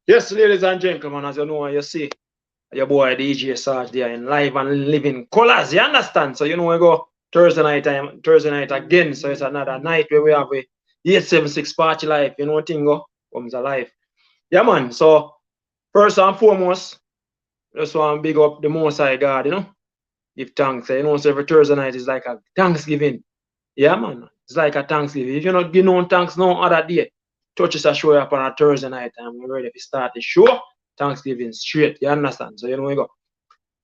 Yes, ladies and gentlemen, as you know, you see your boy DJ Sarge there in live and living colors. You understand? So you know we go Thursday night again. So it's another night where we have a 876 party life. You know thing go comes alive. Yeah man. So first and foremost, just want to big up the Most High God, you know. Give thanks. You know, so every Thursday night is like a Thanksgiving. Yeah man. It's like a Thanksgiving. If you not give no thanks no other day, churches are showing up on a Thursday night and we're ready to start the show. Thanksgiving straight. You understand? So you know we go.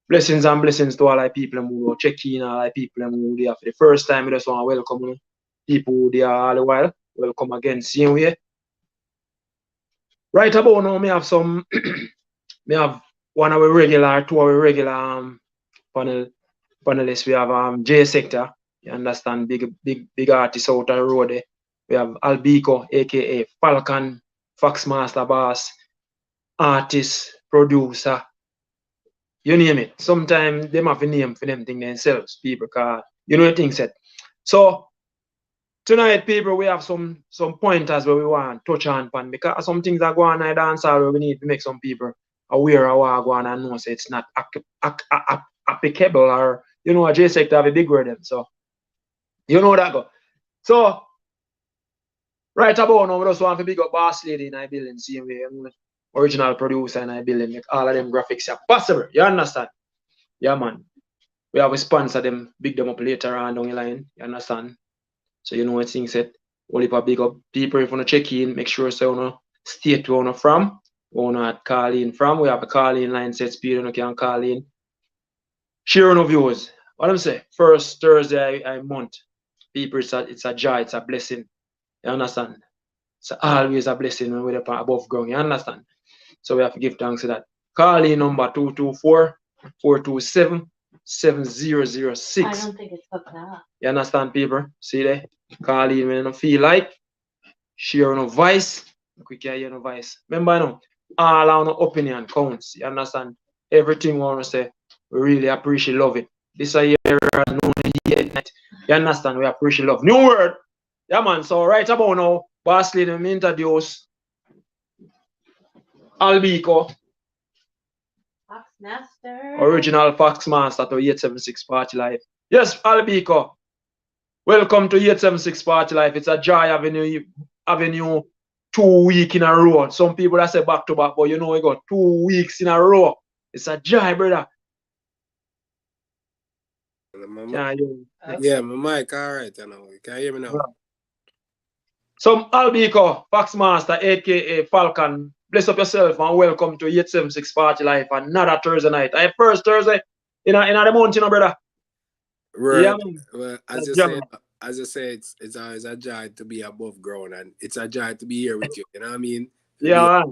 Blessings and blessings to all our people who check in, all our people who there for the first time. We just want to welcome people who there all the while. Welcome again, same way. Right about now, me have some me have one of our regular, two of our regular panelists. We have J Sector, you understand, big artist out on the road there. We have Albico, aka Falcon, Fox Master Boss, artist, producer. You name it. Sometimes them have a name for them thing themselves, people, cause you know the thing said. So tonight, people, we have some pointers where we want to touch on because some things are going on in dance hall where we need to make some people aware of what going on and know so it's not applicable or you know a J sector have a big word them. So you know that go. So right about now, we just want to big up Boss Lady in our building, same way. Original producer in our building, make all of them graphics are possible. You understand? Yeah, man. We have a sponsor them, big them up later on down the line. You understand? So you know what things said. Only for big up people if you want to check in, make sure so you know state where you from, or not call in from. We have a call in line set speed and you can call in. Share no views. What I'm saying? First Thursday a month. People it's a joy, it's a blessing. You understand? It's always a blessing when we're above ground. You understand? So we have to give thanks to that. Call in number 224-427-7006. I don't think it's hooked up. You understand, people? See there? Call in when you feel like. Share no voice. We can hear no voice. Remember now, all our opinion counts. You understand? Everything we want to say, we really appreciate love it. This a year no yet. You understand? We appreciate love. New word. Yeah man. So right about now, Boss Lady, me introduce Albico. Fox Master. Original Fox Master to 876 Party Life. Yes, Albico. Welcome to 876 Party Life. It's a joy having you 2 weeks in a row. Some people that say back to back, but you know we got 2 weeks in a row. It's a joy, brother. Yeah, my mic, all right. You know, you can hear me now. Some Albico, Fox Master, aka Falcon. Bless up yourself and welcome to 876 Party Life. Another Thursday night. First Thursday in the month, you know, brother. Right. Yeah, well, as I say, it's always a joy to be above ground, and it's a joy to be here with you. You know what I mean? Yeah.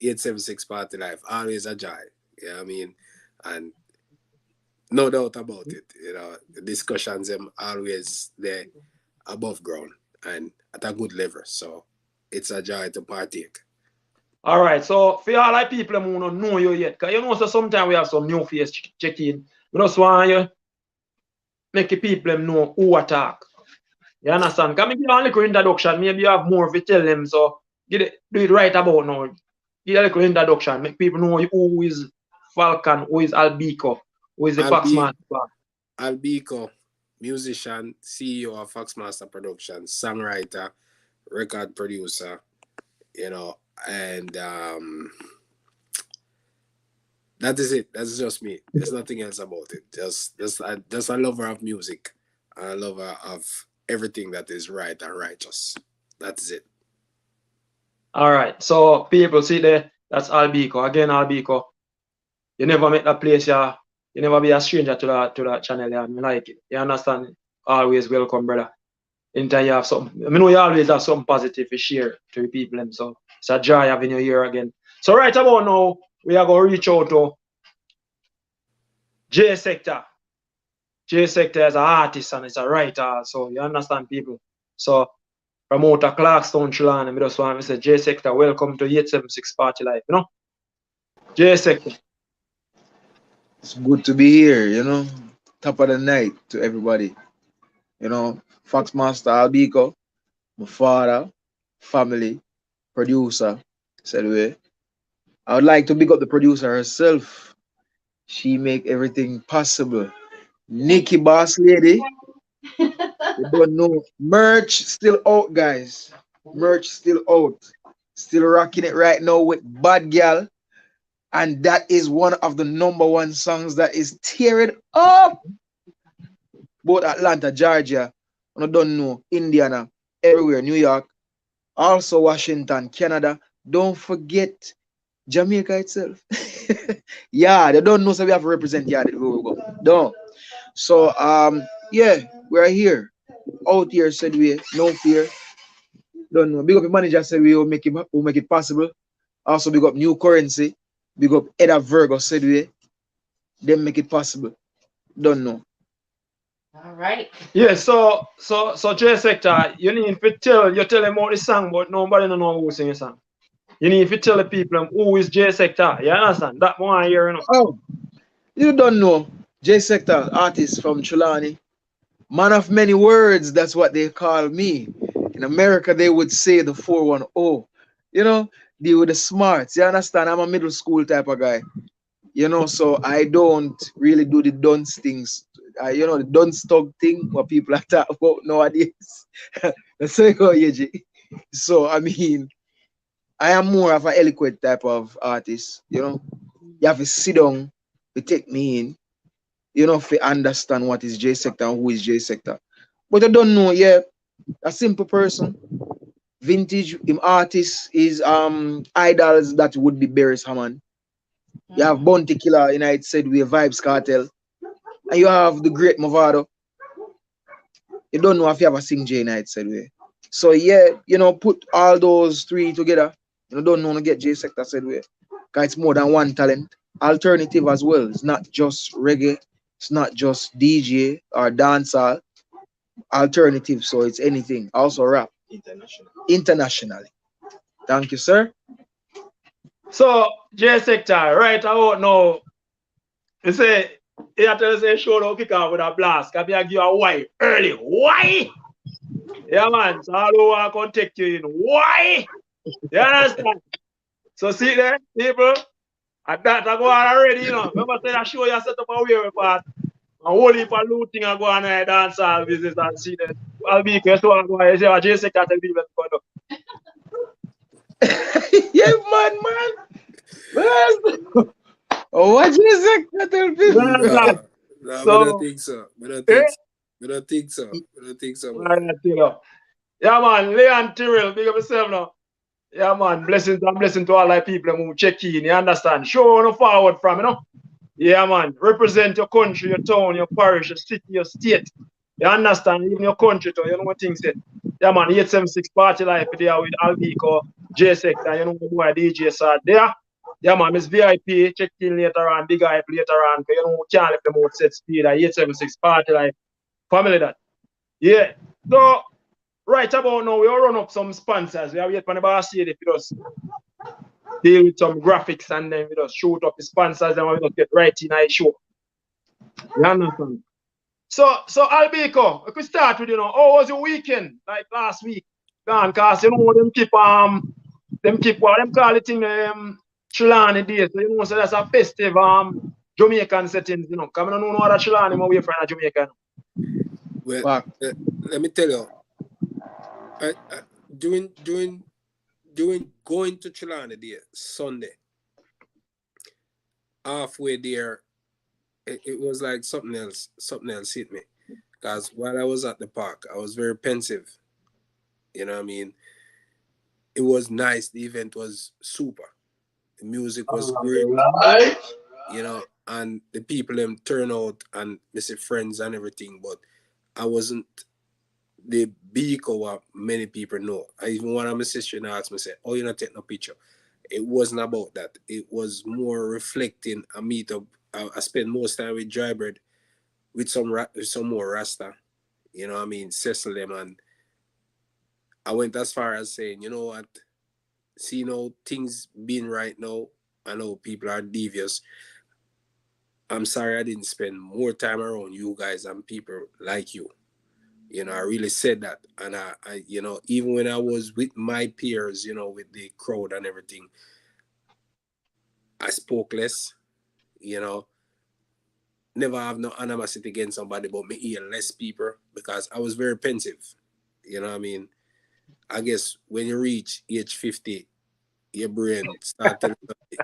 876 Party Life, always a joy. You know what I mean? And no doubt about it. You know, the discussions them always there above ground and at a good level. So it's a joy to partake. All right, so for all the people who don't know you yet, because you know, so sometimes we have some new face check in. We just want you make the people know who attack. You understand? Can I give you a little introduction? Maybe you have more to tell them, so do it right about now. Give a little introduction, make people know who is Falcon, who is Albico, who is the Fox Master. Albico, musician, CEO of Fox Master Productions, songwriter, record producer, you know. And that is it. That's just me. There's nothing else about it. Just a lover of music, a lover of everything that is right and righteous. That's it. All right. So people see there, that's Albico. Again, Albico. You never make that place, yeah. You never be a stranger to that channel, yeah. I like it. You understand? Always welcome, brother. Anytime you have something, I know you always have something positive to share to the people, and so it's a joy having you here again. So right about now, we are going to reach out to J Sector. J Sector is an artist and it's a writer, so you understand, people. So from out of Clarkstown, Chilana, I just want to say, J Sector, welcome to 876 Party Life, you know? J Sector. It's good to be here, you know. Top of the night to everybody. You know, Fox Master Albico, my father, family, producer, said way. I would like to big up the producer herself. She make everything possible. Thank Nikki Boss Lady, you don't know. Merch still out, guys. Merch still out. Still rocking it right now with Bad Gal. And that is one of the number one songs that is tearing up both Atlanta, Georgia, and I don't know, Indiana, everywhere, New York, also Washington, Canada. Don't forget Jamaica itself. Yeah, they don't know, so we have to represent. Yeah, there we go. Don't. So yeah, we're here. Out here said we no fear. Don't know. Big up the manager said we will make it possible. Also big up new currency. Big up Edda Virgo said we them make it possible. Don't know. All right. Yeah, so J Sector, you need to tell them about the song, but nobody don't know who sing the song. You need to tell the people who is J Sector. You understand? That one here, you know. Oh, you don't know. J Sector, artist from Trelawney. Man of many words, that's what they call me. In America, they would say the 410. You know, deal with the smarts. You understand? I'm a middle school type of guy. You know, so I don't really do the dunce things. The dunce talk thing what people are talking about nowadays. That's how you go, Yeji. So, I mean, I am more of an eloquent type of artist. You have to sit down to take me in, to understand what is J Sector and who is J Sector. But I don't know, yeah, a simple person, vintage him artist is idols that would be Beres Hammond. You have Mm. Bounty Killer, it said we Vibes Cartel, and you have the great Movado. You don't know if you ever sing J Night said way. So yeah, put all those three together. You don't know to get J Sector said way. Cause it's more than one talent. Alternative as well. It's not just reggae. It's not just DJ or dancehall. Alternative, so it's anything. Also rap. Internationally. Thank you, sir. So J Sector, right about now, you say you tell us a show don't kick off with a blast. Can I give you a why early? Why? Yeah, man. So all who want to take you in. Why? You understand? So see there, people, at that I go on already, Remember say that show you set up a way part. A whole heap of looting I go on and dance all business and see that. I'll be careful to go and say, J Sector tell people to Yeah, man. Oh, what J Sector tell You people? understand? No, no, I don't So, think so. I don't eh? think so. I don't think so. I don't think so, Well, boy. yeah, man, Leon Tyrrell, big up yourself now. Yeah, man, blessings and blessing to all the people who check in, you understand? Show on forward from. Yeah, man, represent your country, your town, your parish, your city, your state. You understand? Even your country too, you know what things say. Yeah, man, 876 Party Life there with Albico, J Sector, you know the boy DJ Sad there. Yeah, man, Miss VIP, check in later on, big hype later on, because you know we can't let them out set speed at 876 Party Life. Family that. Yeah. So, right about now, we all run up some sponsors. We have yet on the bar see if you just deal with some graphics and then we just shoot up the sponsors and we just get right in our show. You understand? So Albico, if we start with how was your weekend like last week? Gone, cause them keep what them call it thing Trelawney Day. So that's a festive Jamaican settings, Come on, know what Trelawney my way from Jamaica. Well, Fuck. uh, let me tell you, I doing going to Chilana there Sunday, halfway there, it was like something else hit me. Because while I was at the park, I was very pensive. You know what I mean? It was nice. The event was super. The music was great, Alright. and the people them turn out and visit friends and everything. But I wasn't the big of what many people know. I even one of my sister asked me, say, "Oh, you're not taking a picture." It wasn't about that. It was more reflecting a meetup. I spent most time with Drybird with some more Rasta. You know what I mean? Cecil them, and I went as far as saying, you know what? See now things being right now. I know people are devious. I'm sorry I didn't spend more time around you guys and people like you. You know, I really said that. And even when I was with my peers, with the crowd and everything, I spoke less, you know, never have no animosity against somebody, but me hear less people because I was very pensive. You know what I mean? I guess when you reach age 50, your brain start telling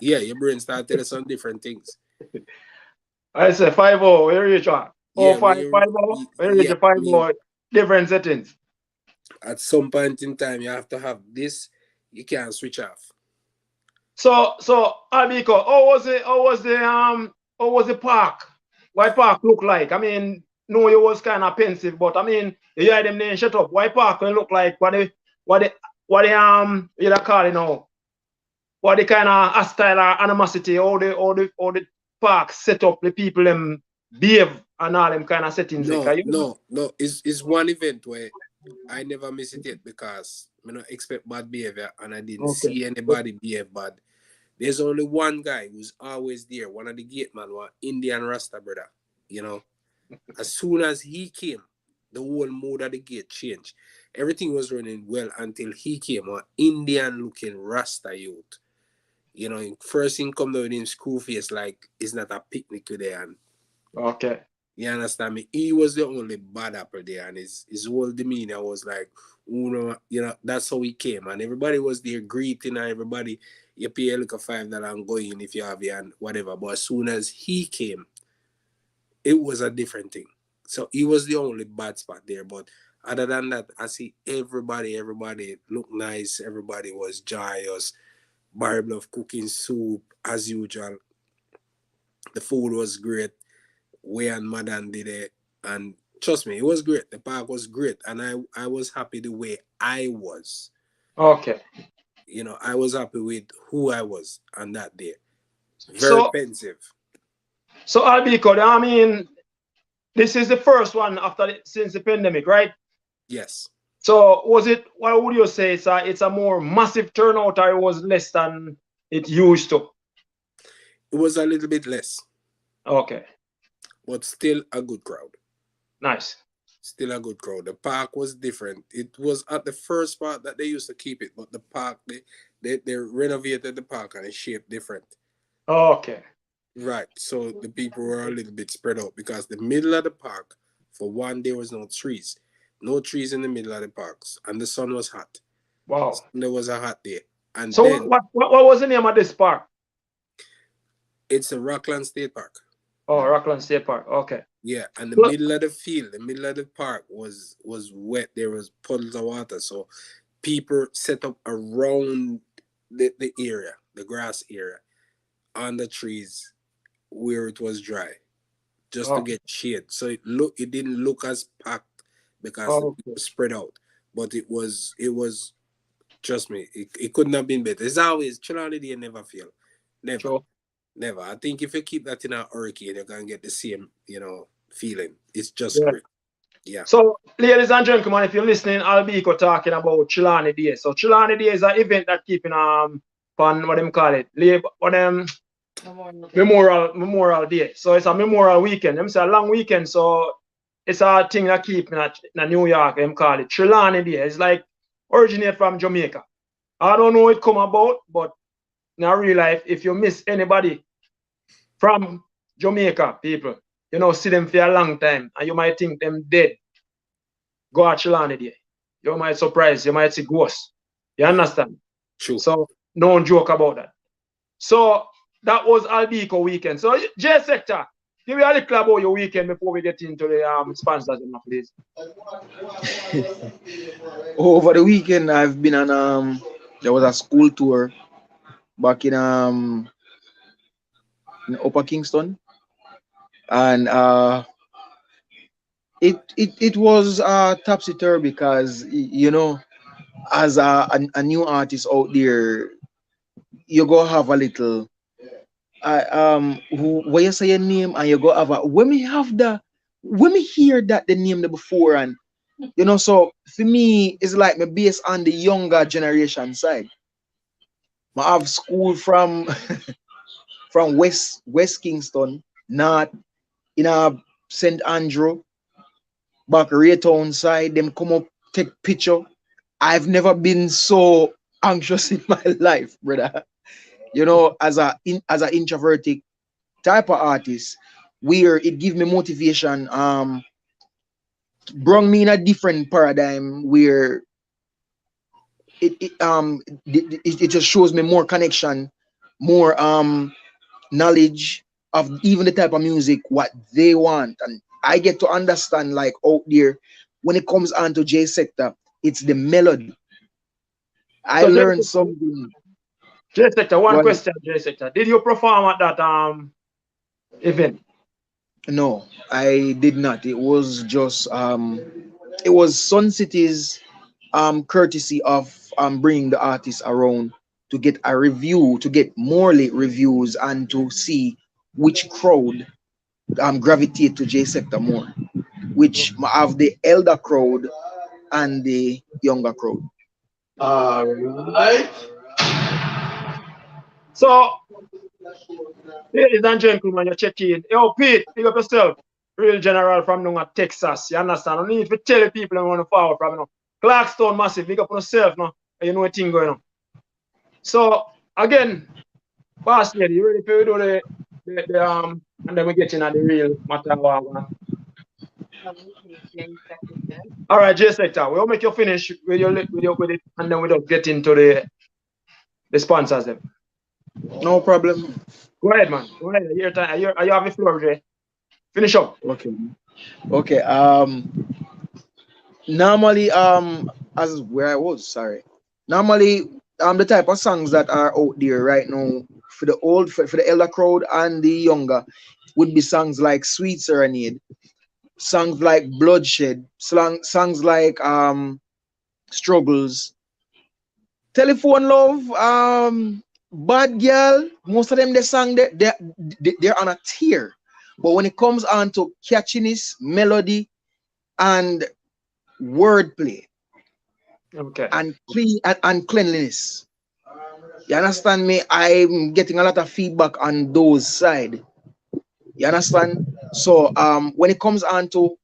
your brain start telling some different things. I say 5-0, where you reach at? Oh, Yeah, when 5, you 5-0, where you reach yeah, a I mean 5-0, different settings. at some point in time you have to have this, you can't switch off. So Albiko, how was the park? What park look like? I mean, no, you was kind of pensive, but I mean, you hear them name shut up. Why park will look like what the you call it now? What the kind of hostile or animosity, all the park set up, the people them behave and all them kind of settings there. No, Can you? no, no. It's one event where I never miss it yet because I don't expect bad behavior and I didn't Okay. see anybody behave bad. There's only one guy who's always there, one of the gate man, one Indian Rasta brother. You know, as soon as he came, the whole mood of the gate changed. Everything was running well until he came, one Indian looking Rasta youth. First thing come down in school face like it's not a picnic today, and Okay. you understand me? He was the only bad apple there, and his whole demeanor was like, that's how he came, and everybody was there greeting, and everybody, you pay a little $5 and go in if you have it and whatever. But as soon as he came, it was a different thing. So he was the only bad spot there. But other than that, I see everybody looked nice. Everybody was joyous. Barb loved cooking soup as usual. The food was great. We and Madan did it, and trust me, it was great. The park was great, and I was happy the way I was. Okay. I was happy with who I was on that day. Very So pensive. so Albiko, I mean, this is the first one since the pandemic, right? Yes, So was it? What would you say? It's a more massive turnout, or it was less than it used to? it was a little bit less, Okay, but still a good crowd. nice. Still a good crowd. The park was different. It was at the first part that they used to keep it, but the park they renovated the park and it shaped different. Okay, Right. So the people were a little bit spread out because the middle of the park, for one, there was no trees. No trees in the middle of the parks. And the sun was hot. wow. There was a hot day. And So then what was the name of this park? it's a Rockland State Park. Oh, Rockland State Park. Okay. Yeah. And the So, middle of the field, the middle of the park was wet. There was puddles of water. So people set up around the area, the grass area, on the trees where it was dry, just to oh, get shade. So it didn't look as packed because the okay. people spread out. But it was trust me, it couldn't have been better. It's always Trinidad never fail. Never. Sure. Never. I think if you keep that in a hurricane, you're gonna get the same, feeling. It's just Yeah. great. Yeah. So, ladies and gentlemen, if you're listening, Albiko talking about Chilani Day. So, Chilani Day is an event that keeping on what them call it, what them Memorial Day. So it's a Memorial weekend. Them say a long weekend. So it's a thing that keep in New York. Them call it Trelawney Day. It's like originate from Jamaica. I don't know it come about, but in real life, if you miss anybody from Jamaica, people, see them for a long time, and you might think them dead. Go at Trelawney Day. You might surprise. You might see ghosts. You understand? True. So no joke about that. So that was Albiko weekend. So J Sector, give me a little about your weekend before we get into the sponsors in my place. Over the weekend, I've been on there was a school tour back in Upper Kingston, and it was topsy turvy because as a new artist out there, you go have a little where you say your name and you go have a when me hear that the name the before, and so for me it's like me based on the younger generation side. I have school from from West Kingston, not in a St. Andrew, back Raytown side, them come up, take picture. I've never been so anxious in my life, brother. You know, as a introverted type of artist, where it give me motivation, brought me in a different paradigm where it just shows me more connection, more knowledge of even the type of music what they want, and I get to understand like out there when it comes on to J Sector, it's the melody. I So learned something. J Sector, Go one ahead. question, J Sector. Did you perform at that event? No, I did not. It was just it was Sun City's courtesy of bringing the artists around to get a review, to get more late reviews, and to see which crowd gravitate to J Sector more, which have the elder crowd and the younger crowd. All right. So, ladies and gentlemen, you check in. Yo, Pete, pick up yourself. Real general from now at Texas. You understand? I need to tell the people I want to follow from, you know. Clarkstone massive, pick up yourself, no? You know what thing going on. So, again, boss lady, you ready to do and then we get in at the real matter what one. All right, J Sector, we'll make you finish with it, and then we just get into the sponsors them. No problem. Go ahead, man. Go ahead. Your time. You have the floor, Jay. Finish up. Okay. Okay. Normally, as where I was, sorry. Normally, the type of songs that are out there right now for the for the elder crowd and the younger would be songs like Sweet Serenade, songs like Bloodshed, songs like Struggles, Telephone Love, Bad Girl. Most of them they sang they're on a tier. But when it comes on to catchiness, melody, and wordplay, Okay. and clean and cleanliness. You understand me? I'm getting a lot of feedback on those side. You understand? So when it comes on to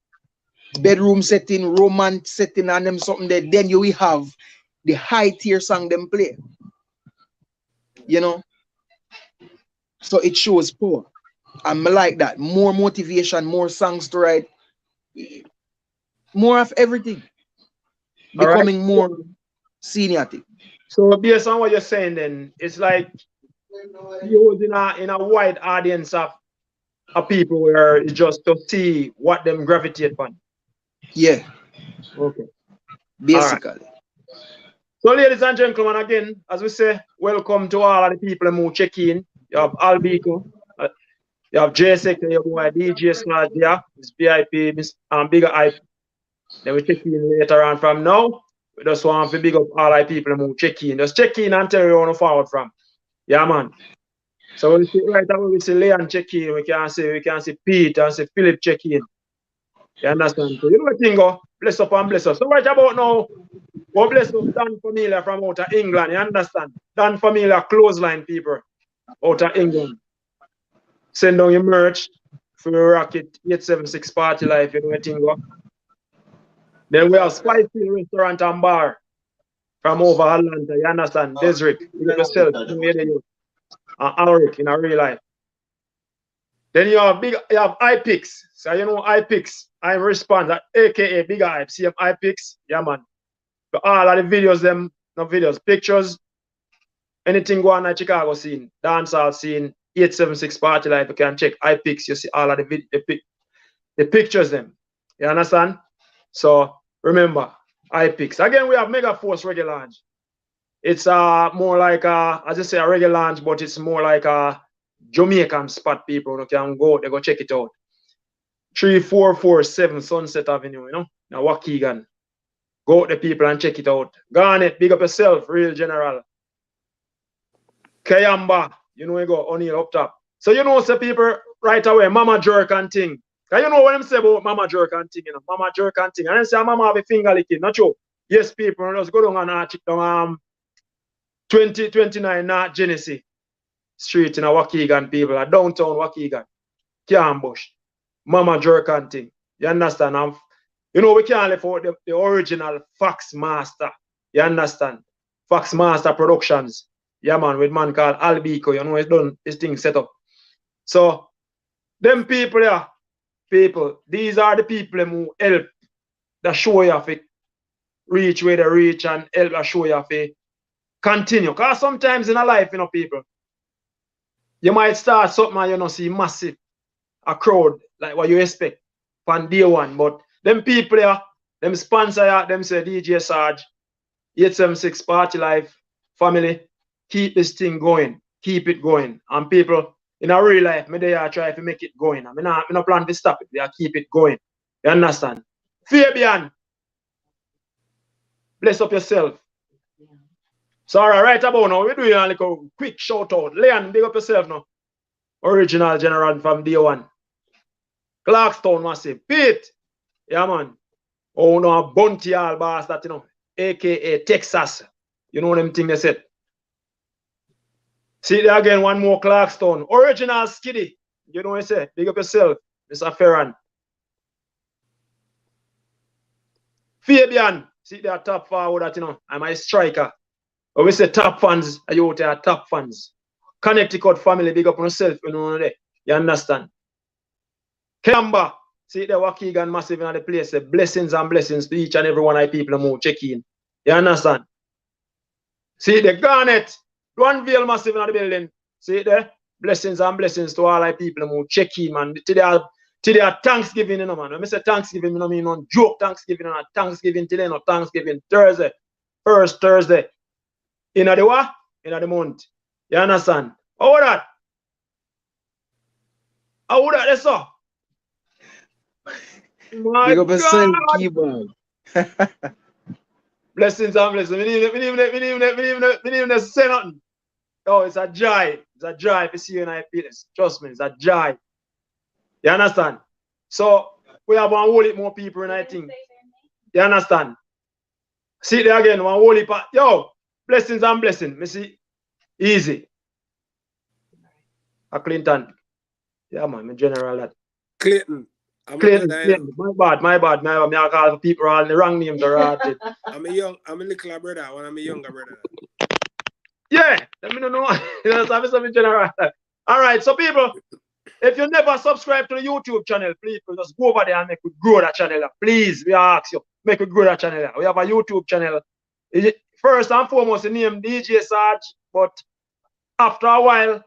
bedroom setting, romance setting, and them something there, then you will have the high tier song them play. You know? So it shows power. I'm like that. More motivation, more songs to write, more of everything. All right. Becoming more seniority. So based on what you're saying, then it's like you was in a wide audience of people where it's just to see what them gravitate on. Yeah, Okay. All right. basically. So, ladies and gentlemen, again, as we say, welcome to all of the people who check in. You have Albico, you have J Sector, you have DJ Slash there, Miss BIP, Miss Bigger Hype. Then we check in later on from now. We just want to big up all our people who check in. Just check in and tell you where you want to forward from. Yeah, man. So we see right away we see Leon check in, we can see Pete and see Philip check in. You understand? So you know what thing go? Bless up and bless us. So right about now, we bless up Dan Familia from out of England. You understand? Dan Familia clothesline people out of England. Send down your merch for your Rocket 876 Party Life, you know what thing go? Then we have Spicy Restaurant and Bar from over Atlanta. You understand? Desrick, you got yourself. You know where you Alric in a real life. Then you have iPix. So you know iPix. I respond that aka Big Hype. See iPix? Yeah man. But all of the videos, them not videos, pictures, anything going on in Chicago scene, dancehall scene, 876 Party Life, you can check iPix. You see all of the pictures them. You understand? So remember, iPix. Again, we have Mega Force Reggae Lounge. It's more like as I say, a reggae lounge, but it's more like a Jamaican spot. People you can go, they go check it out. 3447 Sunset Avenue, you know, now Waukegan. Go out the people and check it out. Garnet, big up yourself, real general. Kayamba, you know you go O'Neill up top. So you know, say people right away, Mama Jerk and thing. Can you know what I'm saying about Mama Jerk and thing, you know? Mama Jerk and thing. And then say Mama have a finger licking, not true. Yes, people, just go down and check down 2029 North Genesee Street in a Waukegan, people, downtown Waukegan, Cambush, Mama Jerk and thing. You understand? You know, we can't live out the original Fox Master. You understand? Fox Master Productions. Yeah, man, with man called Albico. You know, he's done his thing set up. So, them people, yeah, people, these are the people who help the show you to reach where they reach and help the show you to continue. Because sometimes in a life, you know, people, you might start something and you know, see massive, a crowd, like what you expect from day one. But them people, yeah, them sponsor, yeah, them say DJ Sarge, 876 Party Life, family, keep this thing going, keep it going. And people, in a real life, me they are try to make it going. I mean, I not plan to stop it. They are keep it going. You understand? Fabian, bless up yourself. So, all right about now, we're doing a little quick shout out. Leon, big up yourself now. Original general from day one. Clarkstown massive. Pete, yeah, man. Oh, no, a Bunty all boss that, you know, aka Texas. You know them thing they said. See there again, one more Clarkstown. Original Skiddy. You know what I say? Big up yourself, Mr. Ferran. Fabian. See there, top forward that, you know. I'm a striker. But we say top fans, you out there, top fans. Connecticut family, big up on yourself, you know there. You understand? Kemba. See there, Waukegan massive in the place. Say blessings and blessings to each and every one of the people who check in. You understand? See the Garnet. Granville massive in the building. See there? Blessings and blessings to all the people who check in, man. Today are Thanksgiving, you know, man. When I say Thanksgiving, you know, I mean, no joke Thanksgiving, and Thanksgiving today, no Thanksgiving Thursday. First Thursday. In the what? In the month. You understand? How would that? How would that, that's all? My Big up yourself, God. keyboard. Blessings and blessings. We didn't even say nothing. Oh, it's a joy. It's a joy to see you in IPS. Trust me, it's a joy. You understand? So, we have one whole heap more people in I think. You understand? See there again, one whole heap. Yo, blessings and blessings. Me see. Easy. A Clinton. Yeah, man, my general that. Clayton. Clinton, my bad. Me I call people all the wrong names are right. I'm a little brother, one of my younger brother. Yeah, let me know. That's something general. All right, so people, if you never subscribe to the YouTube channel, please just go over there and make it grow that channel. Please, we ask you, make it grow that channel. We have a YouTube channel. First and foremost, the name DJ Sarge, but after a while,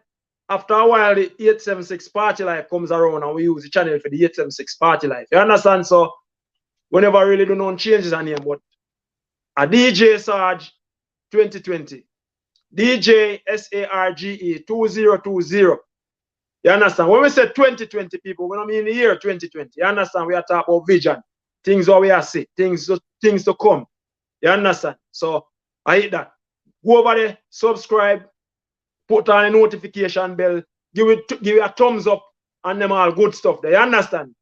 the 876 Party Life comes around and we use the channel for the 876 Party Life. You understand? So, we never really do no changes on name, but a DJ Sarge 2020. DJ SARGE 2020. You understand? When we say 2020 people, we don't mean the year 2020. You understand? We are talking about vision. Things what we are see, things to come. You understand? So I hit that. Go over there, subscribe, put on a notification bell, give it a thumbs up, and them all good stuff there. You understand?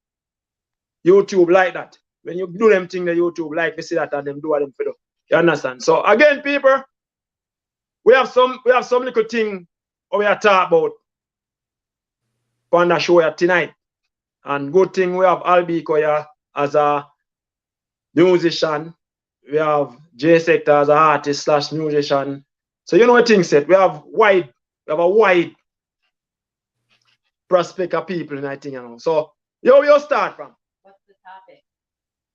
YouTube like that. When you do them things, the YouTube like we see that and them do what them for do. You understand? So again, people, we have some little thing we are talking about on the show here tonight. And good thing we have Albico here as a musician. We have J Sector as an artist / musician. So you know what thing said. We have a wide prospect of people in that thing, you know. So you start from. What's the topic?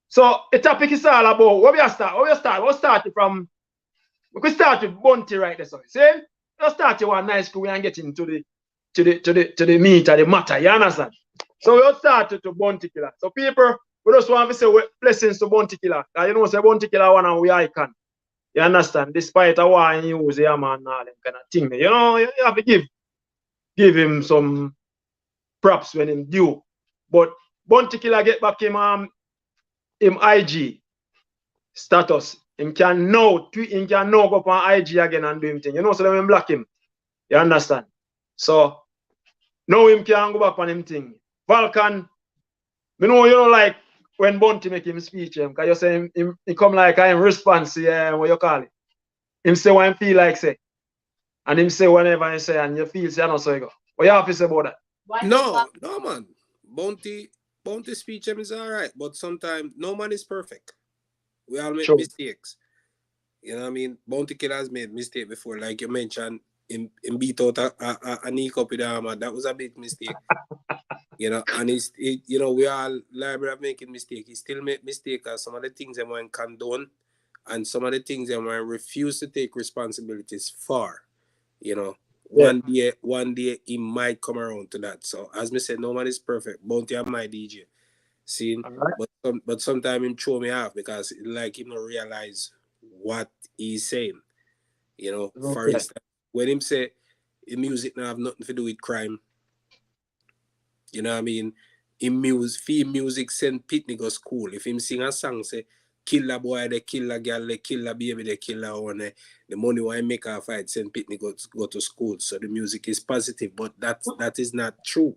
So the topic is all about where we start. We'll start from. We could start with Bunty right there. So see? We'll start with one nice school and get into the meat of the matter. You understand? So we'll start to Bunty Killer. So people, we just want to say blessings to Bunty Killer. You know, say Bunty Killer one and we icon. You understand? Despite a war and use yeah, man, all them kind of thing. You know, you have to give him some props when him due. But Bunty Killer get back him IG status. Him can now go up on IG again and do him thing. You know, so let him block him. You understand? So now him can go back on him thing. Vulcan, you know like when Bunty make him speech, because you say him come like I'm response, what you call it. Him say what him feel like say. And him say whenever he say and you feel say I know so you go. What you have to say about that? No, man. Bunty Bounty speech is alright, but sometimes no man is perfect. We all make Sure. mistakes. You know what I mean? Bounty Killer has made mistake before, like you mentioned, in beat out a knee cup with the hammer. That was a big mistake. You know, and you know, we all liable of making mistake. He still make mistake because some of the things they want condone and some of the things they want refuse to take responsibilities for. You know, Yeah. one day he might come around to that. So as me said, no man is perfect. Bounty and my DJ. See, All right. but sometimes him throw me off because like him not realize what he's saying. You know, for Okay. instance, when him say music now have nothing to do with crime, you know what I mean? In music send Pitney go school. If him sing a song say kill a boy, they kill a girl, they kill a baby, they kill a one, the money why make a fight send Pitney go to school. So the music is positive, but that is not true.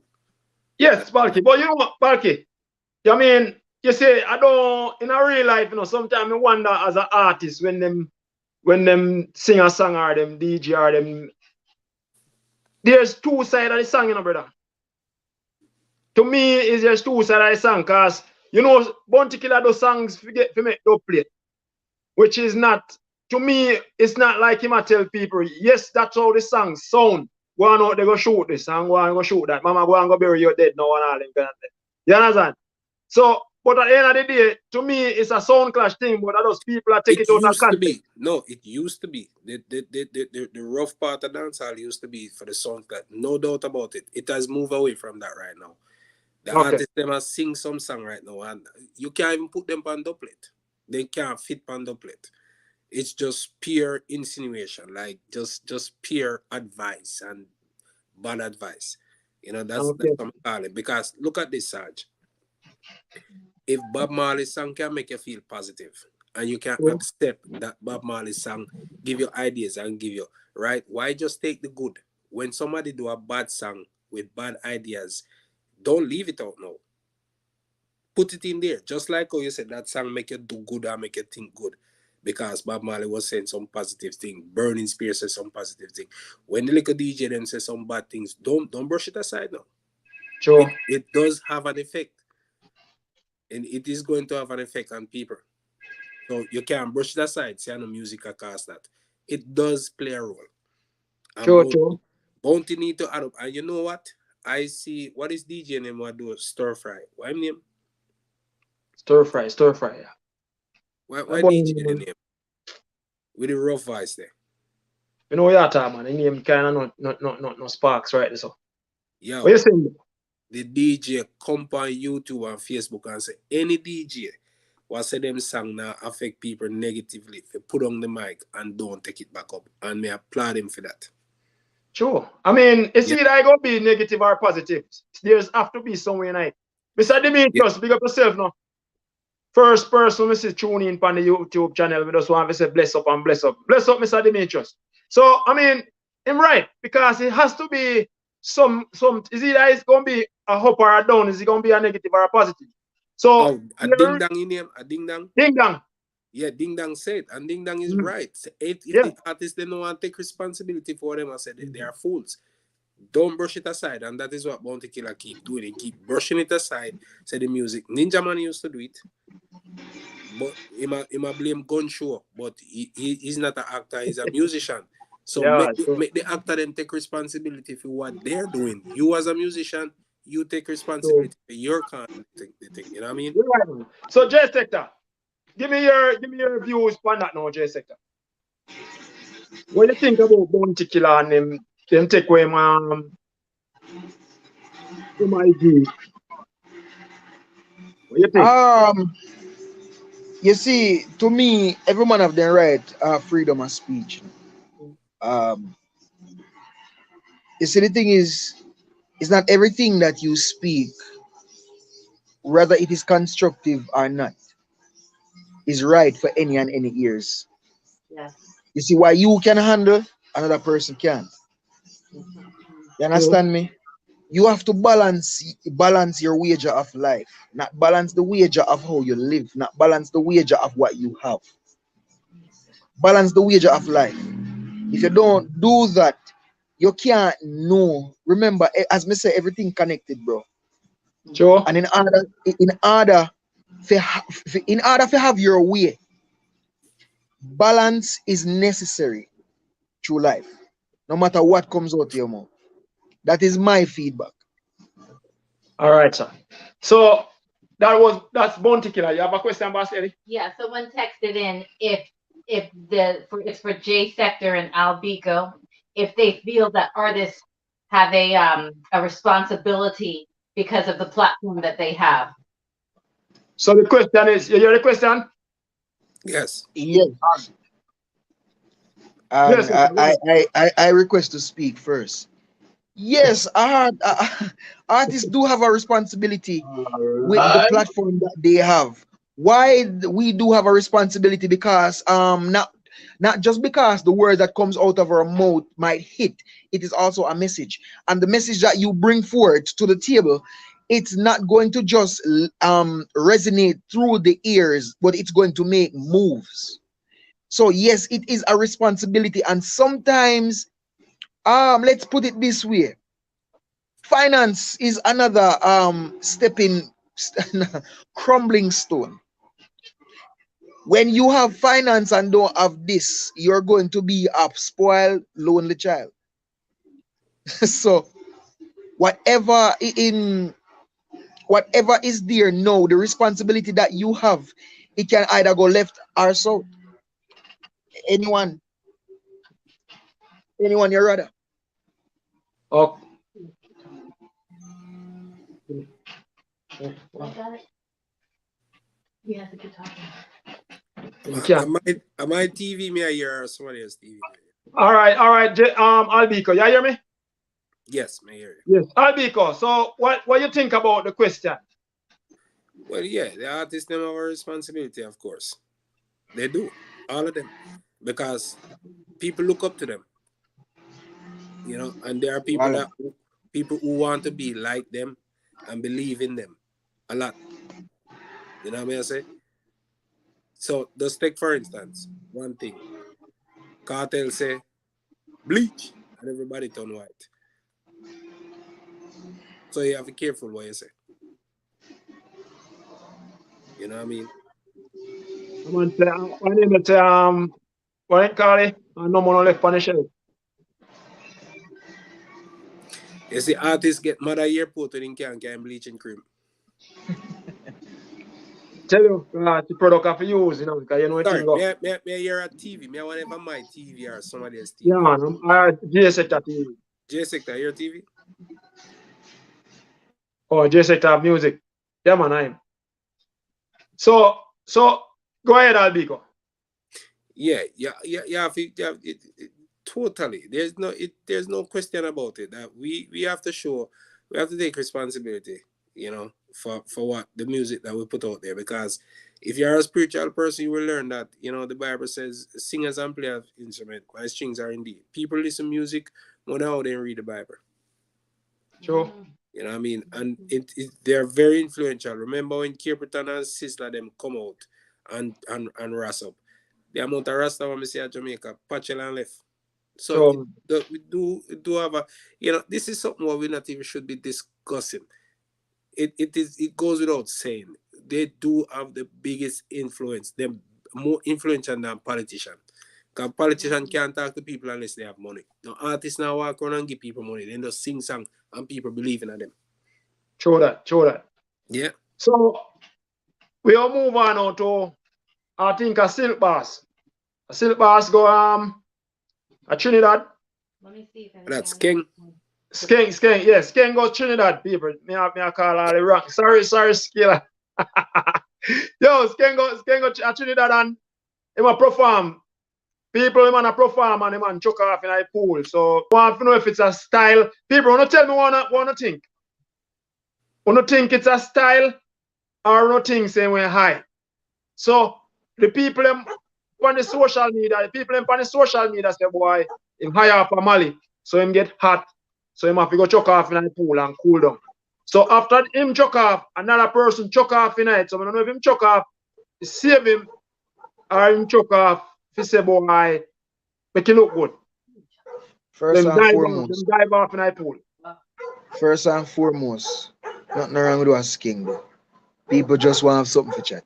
Yes, Balky. But you know what, Balky? I mean, you say I don't in a real life, you know, sometimes I wonder as an artist when them sing a song or them DJ or them, there's two sides of the song, you know, brother. To me, is there's two sides of the song, cause you know, Bounty Killer those songs forget to make dub plate, which is not, to me, it's not like him I tell people, yes, that's how the songs sound. Go on out, they go shoot this and go on go shoot that. Mama go and go bury your dead now and all them kind of thing. You understand? So, but at the end of the day, to me, it's a sound clash thing, but those people are take it out of used to context. be. No, it used to be. The rough part of dancehall used to be for the songs that no doubt about it. It has moved away from that right now. The Okay. artists them are sing some song right now and you can't even put them on doublet. They can't fit on doublet. It's just pure insinuation, like just pure advice and bad advice. You know, that's Okay. what I'm calling. Because look at this, Sarge. If Bob Marley's song can make you feel positive and you can Yeah. accept that Bob Marley's song give you ideas and give you right, why just take the good? When somebody do a bad song with bad ideas, don't leave it out now. Put it in there. Just like how you said that song make you do good or make you think good. Because Bob Marley was saying some positive thing. Burning Spears said some positive thing. When the little DJ then says some bad things, don't brush it aside now. Sure. It does have an effect. And it is going to have an effect on people. So you can't brush it aside, say no music cause that. It does play a role. And Sure. Bounty need to add up. And you know what? I see what is DJ name what do stir fry. What name? Stir fry. Yeah. Why DJ the name? With the rough voice there. You know what you're talking, man. The name kind of no sparks right there. So. Yo, What you saying? the DJ come on YouTube and Facebook and say any DJ what say them song now affect people negatively. They put on the mic and don't take it back up. And me applaud him for that. Sure. I mean, it's either I gonna be negative or positive. There's have to be somewhere in it. Mr. Demetrius, big up yourself now. First person, Mrs. Tune in on the YouTube channel. We just want to say bless up and bless up. Bless up, Mr. Demetrius. So, I mean, I'm right, because it has to be some is either it's gonna be a up or a down, is it gonna be a negative or a positive? So a ding dang in name, a ding dang. Ding dang. Yeah, ding dang said, and ding dang is right. If the artists they don't want to take responsibility for them, I said they are fools. Don't brush it aside, and that is what Bounty Killer keep doing. He keep brushing it aside. Say the music. Ninja Man used to do it, but he might blame gun show, but he's not an actor. He's a musician. So make the actor them take responsibility for what they're doing. You as a musician, you take responsibility for your kind of thing. You know what I mean? Right. So J Sector, give me your views on that now, J Sector. What do you think about Bounty Killer and them take away my IG? What do you think? You see, to me, every man have their right freedom of speech. You see, the thing is, it's not everything that you speak, whether it is constructive or not, is right for any and any ears. Yes. You see, why you can handle, another person can't. You understand me? You have to balance your wager of life, not balance the wager of how you live, not balance the wager of what you have. Balance the wager of life. If you don't do that, you can't know. Remember, as me say, everything connected, bro. Sure. And in order to have your way, balance is necessary through life, no matter what comes out of your mouth. That is my feedback. All right, sir. So that's Bounty Killer. You have a question, Boss Eddie? Yeah, someone texted in if it's for J Sector and Albico, if they feel that artists have a responsibility because of the platform that they have. So the question is, you hear the question? Yes. Yes. Yes, And sir. I request to speak first. Yes, artists do have a responsibility with the platform that they have. Why we do have a responsibility? Because not just because the word that comes out of our mouth might hit, it is also a message, and the message that you bring forward to the table, it's not going to just resonate through the ears, but it's going to make moves. So yes, it is a responsibility, and sometimes let's put it this way, finance is another stepping crumbling stone. When you have finance and don't have this, you're going to be a spoiled lonely child. So whatever in whatever is there now, the responsibility that you have, it can either go left or south. Anyone you rather. Oh, I got it. You have to keep talking. Am I TV me a hear or somebody else TV? All right, Albico, you hear me? Yes, me hear Yes, Albico. So what you think about the question? Well, yeah, the artists them have a responsibility, of course. They do, all of them, because people look up to them, and there are Voilà. people who want to be like them and believe in them a lot. You know what I mean? I say. So just take for instance one thing. Cartel say bleach and everybody turn white. So you have to be careful what you say. You know what I mean? I'm going to say, my name is what you call it? No more left on the shelf. You see, artists get mad at airport when they can't bleaching cream. Tell you, the product have to use, because you know it Sorry, go. me hear a TV. Me I want ever my TV or somebody else's TV. Yeah, man. I J Sector TV. J Sector, your TV? Oh, J Sector have music. Yeah, man. So go ahead, Albico. Yeah. Totally. There's no question about it. That we have to show, we have to take responsibility, for what the music that we put out there. Because if you're a spiritual person, you will learn that, the Bible says singers and players instrument, my strings are indeed. People listen music more than how they read the Bible. Sure. You know what I mean? And they're very influential. Remember when Caperton and Sizzla them come out and ras up. The amount of Rasta when we see at Jamaica, Pachel and left. So So we do have a, this is something what we not even should be discussing. It goes without saying. They do have the biggest influence. They're more influential than politicians. Because politicians can't talk to people unless they have money. Now artists now walk around and give people money. They just sing songs and people believe in them. show that. Yeah. So we'll move on now to I think a Silk Bass. A Silk Bass go a Trinidad. Let me see if That's King. Skeng, yes, Skeng goes Trinidad, people. Me I call all the wrong. Sorry, Skilla. Yo, Skeng go Trinidad and him a perform. People him a perform and him and choke off in a pool. So I want to know if it's a style. People wanna tell me wanna think. Wanna think it's a style or wanna think same way high. So the people them on the social media, say, boy, him high up a Mali, so him get hot. So him have to go choke off in the pool and cool down. So after him choke off, another person choke off in it. So I don't know if him choke off, save him, or him choke off, if he say, boy, make it look good. First Them and dive foremost, off in the pool. first and foremost, Nothing wrong with asking though. People just want to have something for chat.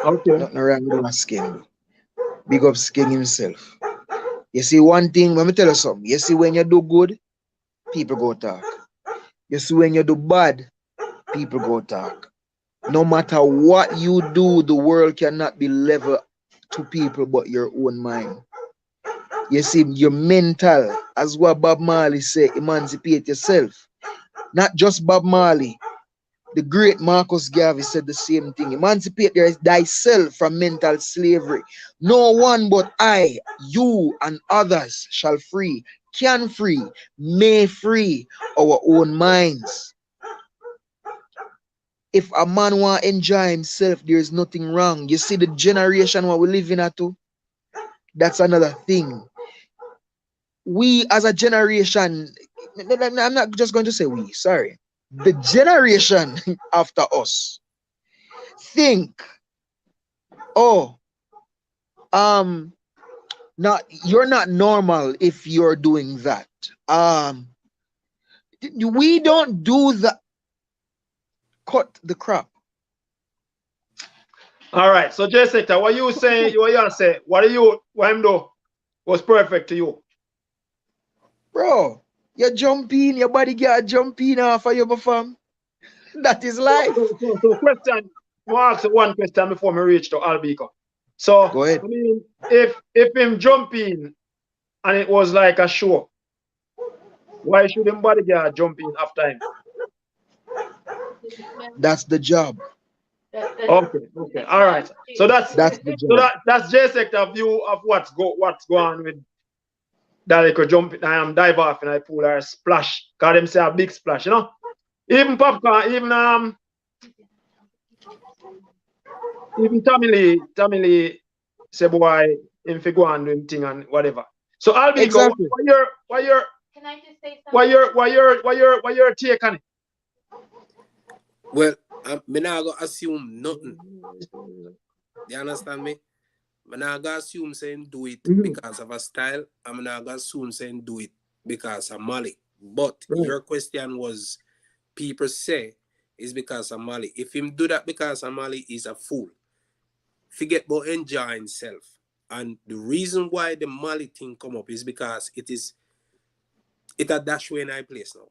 Okay. Nothing wrong with asking though. Big up Sking himself. You see one thing, let me tell you something. You see when you do good, people go talk. You see when you do bad, people go talk. No matter what you do, the world cannot be level to people but your own mind. You see, your mental, as what Bob Marley say, emancipate yourself. Not just Bob Marley. The great Marcus Garvey said the same thing. Emancipate thyself from mental slavery. No one but I, you, and others shall free, can free, may free our own minds. If a man want to enjoy himself, there is nothing wrong. You see the generation what we live in at too? That's another thing. We as a generation, I'm not just going to say we, sorry. The generation after us think, oh, not you're not normal if you're doing that. We don't do the cut the crap. All right. So J Sector, what you say? What you say? What him do was perfect to you? Bro, you jump in, your body get jump in off of your fam. That is life. So question. I'll ask you one question before me reach to Albico. So Go ahead. I mean, if him jump in and it was like a show, why should him bodyguard jump in after him? That's the job. Okay. All right. So that's the job. that's J Sector view of what's going with that they could jump in, dive off in a pool or splash. Cause them say a big splash, you know? Even popcorn, even Tommy Lee say boy him fi go and do him thing and whatever. So Albico, Exactly. Can I just say something? what your take on it? Well, me not gonna assume nothing. You understand me? I'm not gonna assume saying do it because of a style. I'm not gonna assume saying do it because of Mali. But your question was, people say is because of Mali. If him do that because of Mali, he's a fool. Forget about enjoying himself. And the reason why the Mali thing come up is because it a dash way in I place now.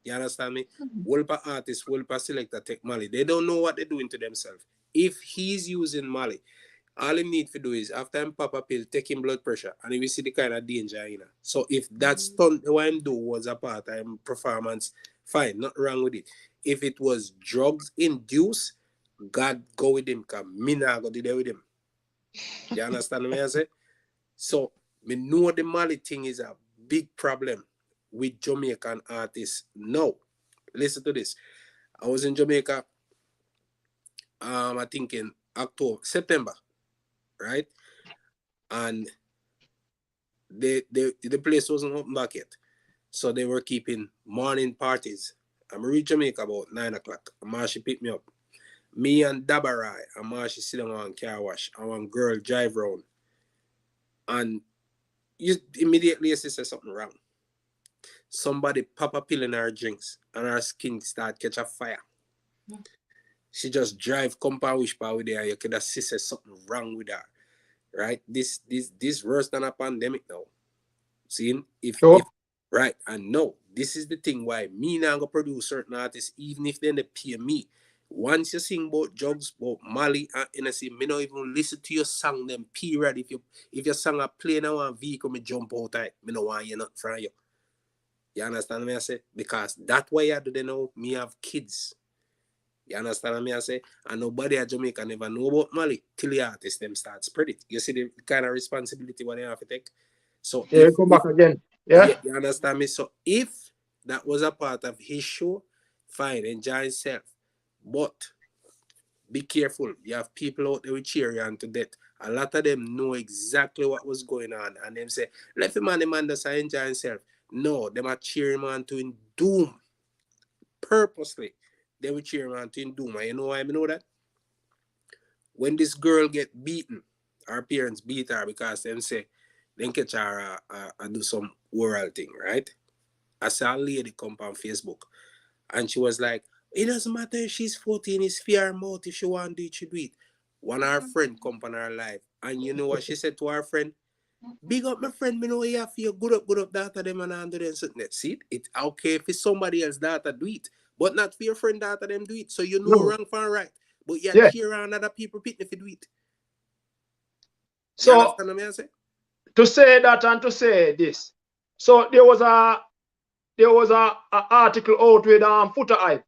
You understand me? Wolpa artists, Wolpa selector take Mali. They don't know what they're doing to themselves. If he's using Mali, all he need to do is after him pop a pill, take him blood pressure, and he will see the kind of danger in it. So if that stunt what him do was a part of him performance, fine, not wrong with it. If it was drugs induced, God go with him, because me not go there with him. You understand what I say? So me know the Mali thing is a big problem with Jamaican artists. No, listen to this. I was in Jamaica, I think in September, right? And the place wasn't open back yet. So they were keeping morning parties. I'm reach Jamaica about 9 o'clock. Marshy picked me up. Me and Dabarai and Marshy sit down on car wash. And one girl drive round. And you immediately see something wrong. Somebody pop a pill in her drinks and her skin start catch a fire. She just drive compound wishpa with her. You could see something wrong with her. Right? This worse than a pandemic now. See, if right, and no, this is the thing why me now go produce certain artists, even if they pay me. Once you sing about drugs, about Mali and NSC, me not even listen to your song them period. If your song are playing on one vehicle, me jump out of it. Me no want you not from you. You understand me I say? Because that way I do they know me have kids. You understand me I say? And nobody at Jamaica never know about Mali till the artists them start spread it. You see the kind of responsibility what they have to take. So Yeah, come back again. Yeah. You understand me? So if that was a part of his show, fine, enjoy himself. But be careful. You have people out there with cheer you on to death. A lot of them know exactly what was going on. And them say, let the man that's enjoy himself. No, them are cheering him on to in doom. Purposely. They will cheer him on to in doom. And you know why I know that? When this girl get beaten, her parents beat her because them say, then catch her do some oral thing, right? I saw a lady come on Facebook And she was like, it doesn't matter if she's 14, it's fair mouth. If she want to do it, she do it. One of her friend come on her life. And you know what she said to her friend? Big up my friend, me know you have feel good up daughter them and under them something. See it's okay if it's somebody else's daughter do it, but not for your friend daughter them do it. So you know No. wrong from right. But you Yeah. cheer on other people pitting if you do it. You So understand what I say? to say that and to say this. So there was a article out with Footer Hype.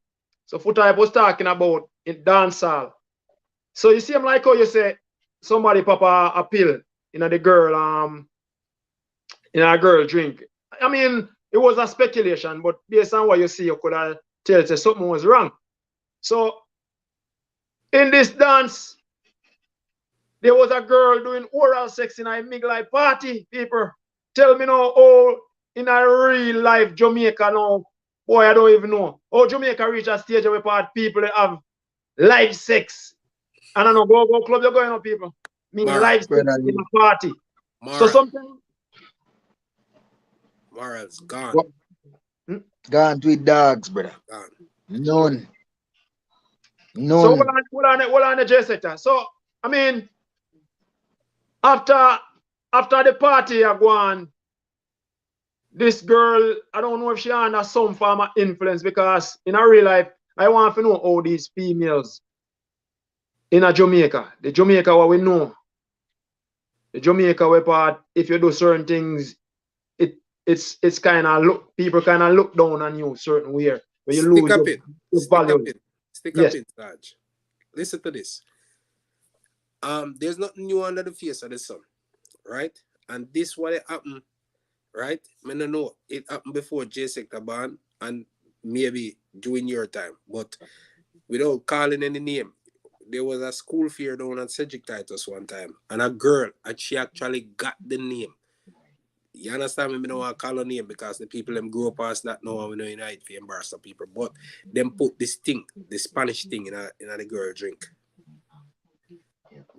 So Footer Hype was talking about in dancehall. So you see him like how you say somebody pop a pill in the girl in a girl drink. I mean, it was a speculation, but based on what you see, you could have tell say something was wrong. So in this dance, there was a girl doing oral sex in a midlife party. People tell me now, oh, in a real life Jamaica now, boy, I don't even know. Oh, Jamaica reach a stage where part people have live sex. I don't know, go club, you're going on, people. I mean, live sex in a party. So something. Morals gone. What? Gone with dogs, brother. Gone. None. So what on the J sector? So I mean, after the party I go on, this girl, I don't know if she under some form of influence because in a real life, I want to know how these females in a Jamaica, the Jamaica what we know, the Jamaica where part if you do certain things, it's kind of look people kind of look down on you certain way where you lose your value. Stick up it, Sarge. Listen to this. There's nothing new under the face of the sun, right? And this what it happened, right? I don't know. It happened before J Sector ban and maybe during your time, but without calling any name. There was a school fair down at Cedric Titus one time, and a girl, and she actually got the name. You understand me? I don't want to call her name because the people them grew up past that now and we know United for embarrass some people. But them put this thing, the Spanish thing in a girl drink.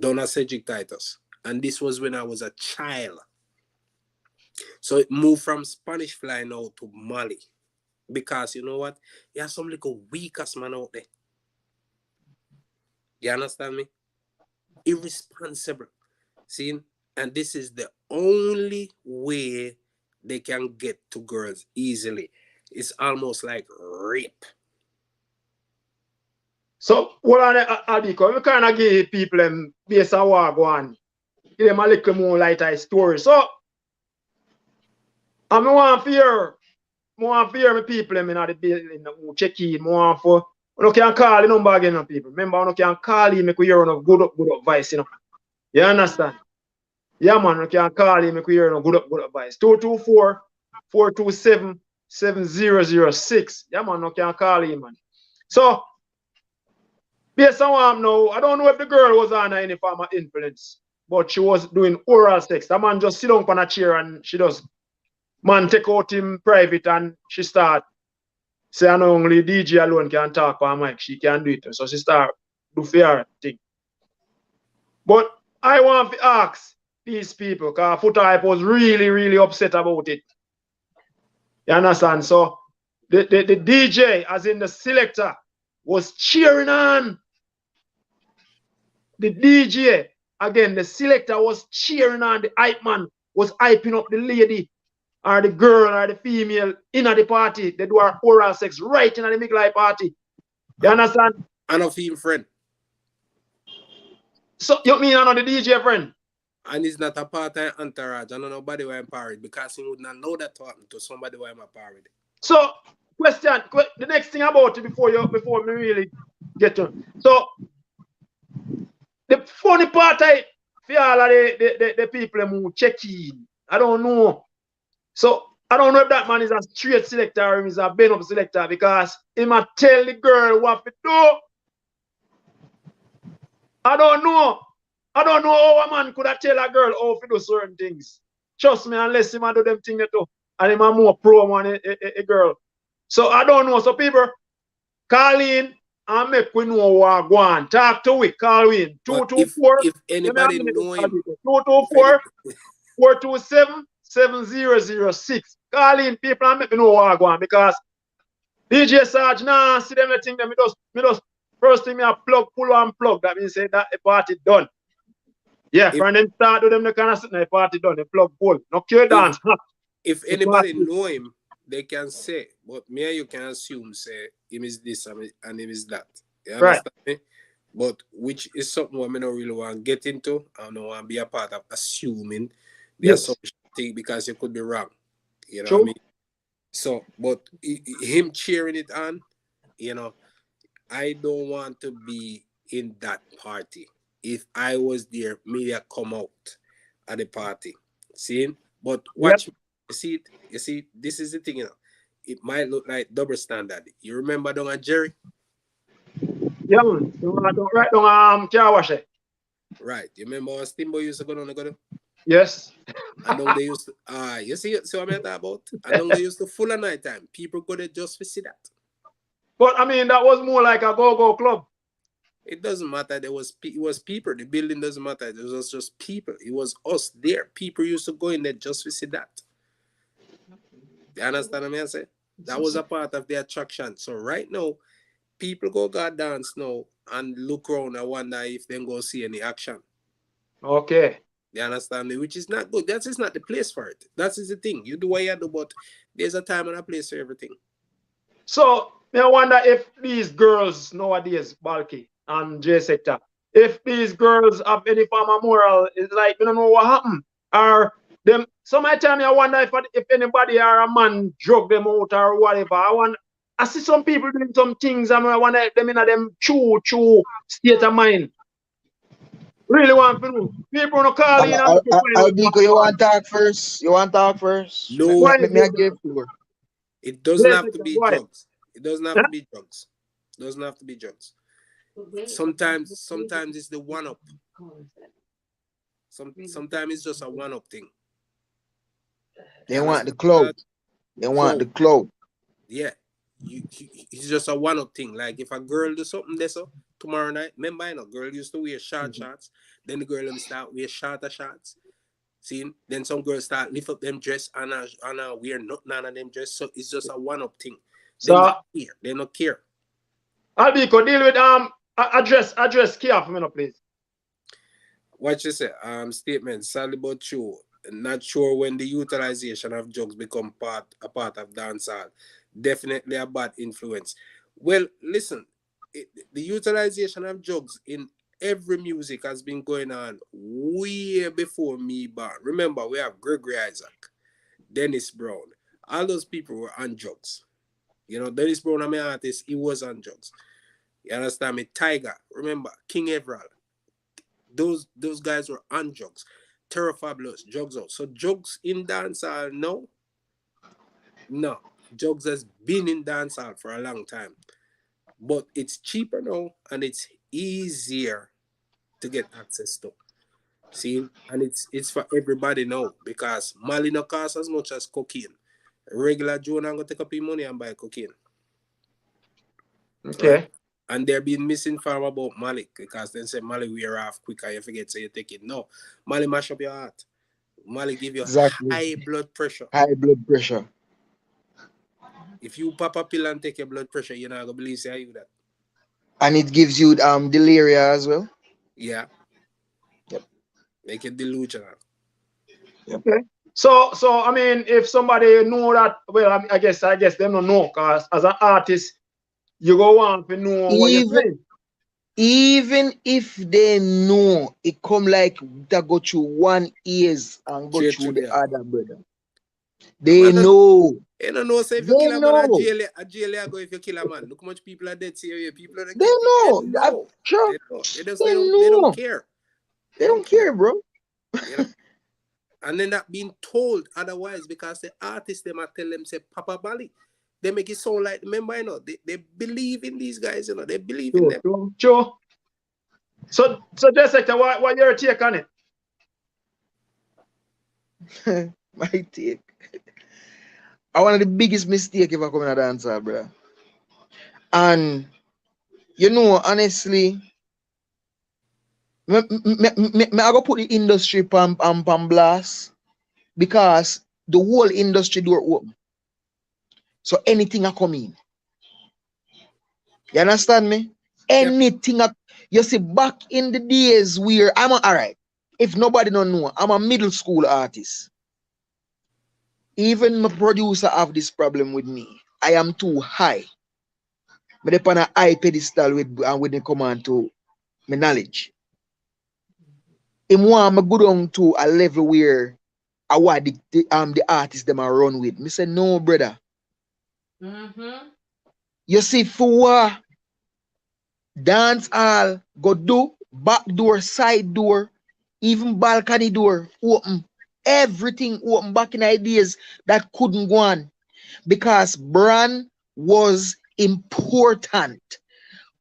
Down at Cedric Titus. And this was when I was a child. So it moved from Spanish fly now to Mali. Because you know what? You have some little weakest man out there. You understand me? Irresponsible. See? And this is the only way they can get to girls easily. It's almost like rape. So what are the Adiko? We kind of give people them based on what go on. Give them a little more lighter story. So I want to hear my people them in the building who check in. More for you can call the number again, people. Remember, you can call him, make we hear no good advice, you know. You understand? Yeah, man, you can call him, make we hear no good advice. 224-427-7006. Yeah, man, you can call him, man. So, based on what I'm now, I don't know if the girl was under any form of influence, but she was doing oral sex. The man just sit down on a chair and she does, man take out him private and she start say I know only DJ alone can talk on mic. She can do it. So she start do fair thing. But I want to ask these people, because Footer Hype was really, really upset about it. You understand? So the DJ, as in the selector, was cheering on. The DJ, again, the selector was cheering on. The hype man was hyping up the lady or the girl or the female in the party. They do our oral sex right in the midlife party. You understand? And a female friend. So you mean I know the DJ friend? And he's not a part-time entourage. I don't know nobody who I'm parried because he would not know that to happen to somebody who I'm a parried. So question, the next thing about it before me really get to. So the funny part for all of the people who check in, I don't know. So I don't know if that man is a straight selector or is a bend up selector because he might tell the girl what to do. I don't know. I don't know how a man could have tell a girl how to do certain things. Trust me, unless he might do them things too. And he might more pro on a girl. So I don't know. So people call in and make we know what go on. Talk to we. Call in. 224. If anybody know him. 224-427-7006. Call in people and make me know what go on because DJ Sarge, nah, see them the thing that me just first thing me a plug, pull and plug. That means say that the party done. Yeah, If from them start do them the kind of sitting the party done, the plug pull. No cure if dance. Huh. if The anybody party. know him, they can say, but me and you can assume say him is this and him is that. You Right. understand me? But which is something what I don't really want to get into. I don't want to be a part of assuming the Yes. assumption thing because you could be wrong. You know what I True. mean? So, but him cheering it on, you know, I don't want to be in that party. If I was there, maybe I come out at the party. See? But Yep. watch, you see it? You see, this is the thing, you know. It might look like double standard. You remember down at Jerry? Yeah, man. Don't right down car wash it. Right. You remember how Steamboat used to go down the go? Yes. And down they used to you see what I'm talking about? And down they used to full of night time. People go there just to see that. But I mean that was more like a go-go club. It doesn't matter. It was people. The building doesn't matter. It was just people. It was us there. People used to go in there just to see that. You understand what I'm saying? That was a part of the attraction. So right now, people go dance now and look around and wonder if they go see any action. Okay. You understand me? Which is not good. That is not the place for it. That is the thing. You do what you do, but there's a time and a place for everything. So I wonder if these girls nowadays, Balky and J Sector, if these girls have any form of moral, it's like you don't know what happened. Or them some of the time I wonder if anybody or a man drug them out or whatever. I see some people doing some things and I wonder if them in a them true state of mind. Really want to know. People no call in and find out Albiko, you want to talk first? You want to talk first? No. why Me I give floor. It doesn't J have to Sector, be why? drugs. It doesn't have Huh? to be drugs. It doesn't have to be drugs. Sometimes it's the one up. Sometimes it's just a one up thing. They want the clout. They want the clout. Yeah. It's just a one up thing. Like if a girl do something there so tomorrow night, remember you know, girl used to wear short shorts, then the girl them start wear shorter shorts. See, then some girls start lift up them dress and wear none of them dress. So it's just a one up thing. So They don't care. Albiko, deal with address care for me now, please. What you say? Statement sadly but true. Not sure when the utilization of drugs become a part of dancehall. Definitely a bad influence. Well, listen, the utilization of drugs in every music has been going on way before me born. Remember, we have Gregory Isaac, Dennis Brown. All those people were on drugs. You know, Dennis Brown, I'm an artist, he was on drugs. You understand me? Tiger, remember, King Everall. Those guys were on drugs. Terror Fabulous, drugs out. So drugs in dancehall, no. Drugs has been in dancehall for a long time. But it's cheaper now and it's easier to get access to. See? And it's for everybody now because Mali no cost as much as cocaine. Regular Joe not gonna take up your money and buy cocaine. Okay. Right? And they're being misinformed about Malik because they say Malik wear off quicker, you forget so you take it. No. Malik mash up your heart. Malik give you high blood pressure. High blood pressure. If you pop a pill and take your blood pressure, you're not gonna believe say you that. And it gives you delirium as well. Yeah. Yep. Make it delusional. Yep. Okay. So I mean, if somebody know that, well, I guess they don't know, cause as an artist, you go on to know what you're saying. Even if they know, it come like that go through one ears and go through the other, brother. They know. They don't know. Say if you kill a man, a jail go if you kill a man. Look how much people are dead here. People are they know. They know. Sure. They don't care. They don't care, bro. You know? And then that being told otherwise because the artists them tell them say Papa Bali. They make it sound like remember, you know, they believe in these guys, you know, they believe in them. Sure. So just like what your take on it? My take. One of the biggest mistake if I come in a dancer, bro. And you know, honestly, I go put the industry on blast because the whole industry door open. So anything I come in. You understand me? Yep. Anything you see back in the days where all right. If nobody don't know, I'm a middle school artist. Even my producer have this problem with me. I am too high. But upon a high pedestal with and when they come on to my knowledge. Him want me go down to a level where I want the artist them I run with. Me say no, brother. Mm-hmm. You see, for dance hall, go do back door, side door, even balcony door open. Everything open back in ideas that couldn't go on because brand was important.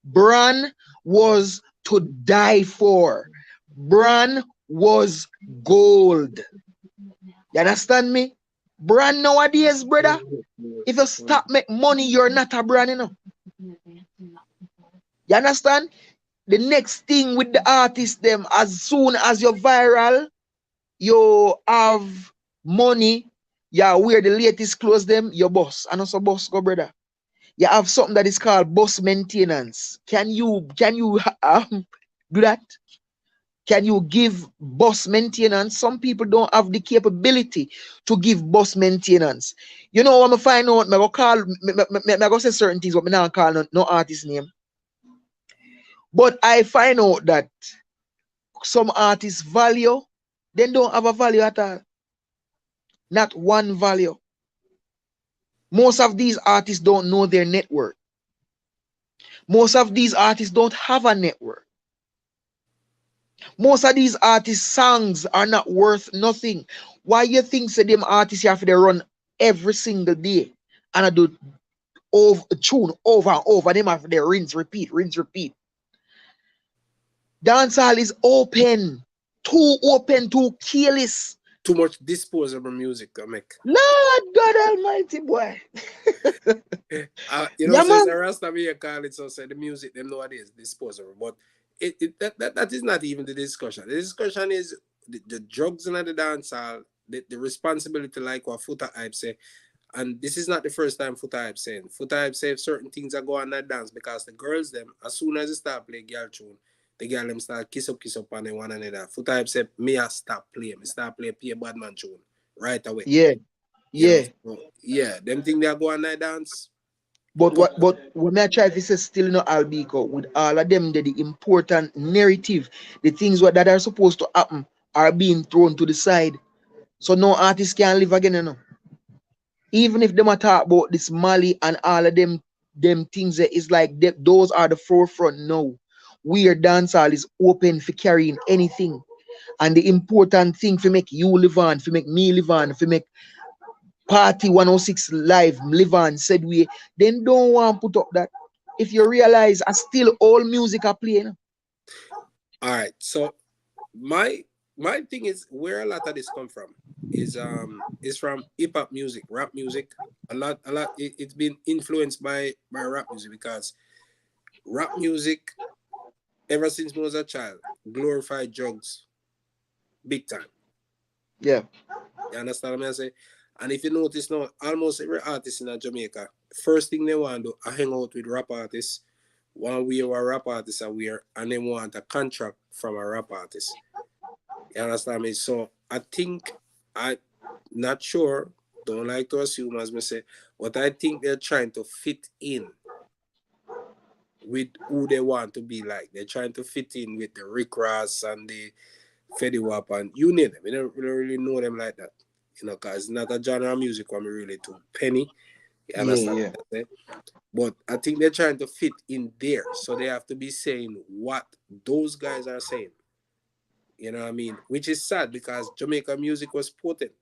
Brand was to die for. Brand was gold. You understand me? Brand nowadays, brother. If you stop make money, you're not a brand, you know. You understand? The next thing with the artist them, as soon as you're viral, you have money, you wear the latest clothes them, your boss. And also boss go, brother. You have something that is called boss maintenance. Can you do that? Can you give boss maintenance? Some people don't have the capability to give boss maintenance. You know what I find out? I go call, I go say certain things, but I not call no artist name. But I find out that some artists value, they don't have a value at all. Not one value. Most of these artists don't know their network. Most of these artists don't have a network. Most of these artists' songs are not worth nothing. Why you think say them artists you have to run every single day and I do over tune over and over them have their rinse repeat, rinse repeat. Dancehall is open, too careless. Too much disposable music to make. Lord God Almighty, boy. You know, Yeah, so it's man. a Rasta me call it so say the music them nowadays disposable. But that is not even the discussion. The discussion is the drugs in the dancehall, the responsibility like what Foota Hype say. And this is not the first time Foota Hype saying. Foota Hype say certain things are going on that dance because the girls them, as soon as they start play girl tune, the girl them start kiss up on one another. Foota Hype say me I stop playing. Me start playing P a Badman tune right away. Yeah, You know, yeah. so, yeah, them thing they are going night dance. Put But when I try to say still no Albico, with all of them the important narrative, the things that are supposed to happen are being thrown to the side. So no artist can live again, you know. Even if them a talk about this Mali and all of them things it's like those are the forefront now. Where dancehall is open for carrying anything. And the important thing for make you live on, for make me live on, for make Party 106 live live on said we then don't want to put up that. If you realize I still all music are playing. all right. So my thing is where a lot of this come from is from hip hop music, rap music. A lot it's been influenced by rap music because rap music ever since I was a child glorified drugs big time. Yeah. You understand what I say? And if you notice now, almost every artist in Jamaica, first thing they want to do, I hang out with rap artists, one wear what rap artists are wear, and they want a contract from a rap artist. You understand me? So I think I not sure, don't like to assume as me say, but I think they're trying to fit in with who they want to be like. They're trying to fit in with the Rick Ross and the Fetty Wap and you name them. We don't really know them like that. You know, because it's not a genre of music where me really too penny. You Yeah, understand yeah. what I say? But I think they're trying to fit in there. So they have to be saying what those guys are saying. You know what I mean? Which is sad because Jamaica music was potent.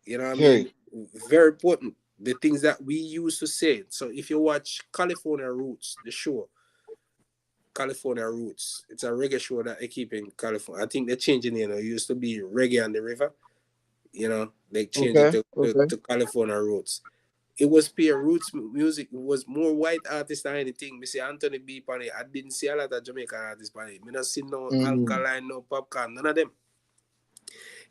You know what I mean? Very. Very potent. The things that we used to say. So if you watch California Roots, the show, California Roots, it's a reggae show that they keep in California. I think they're changing it. It used to be Reggae on the River. You know, they changed it Okay. to Okay. California Roots. It was pure roots music. It was more white artists than anything. Me see Anthony B. on it. I didn't see a lot of Jamaican artists on it. Me not see no Mm. Alkaline, no Popcorn, none of them.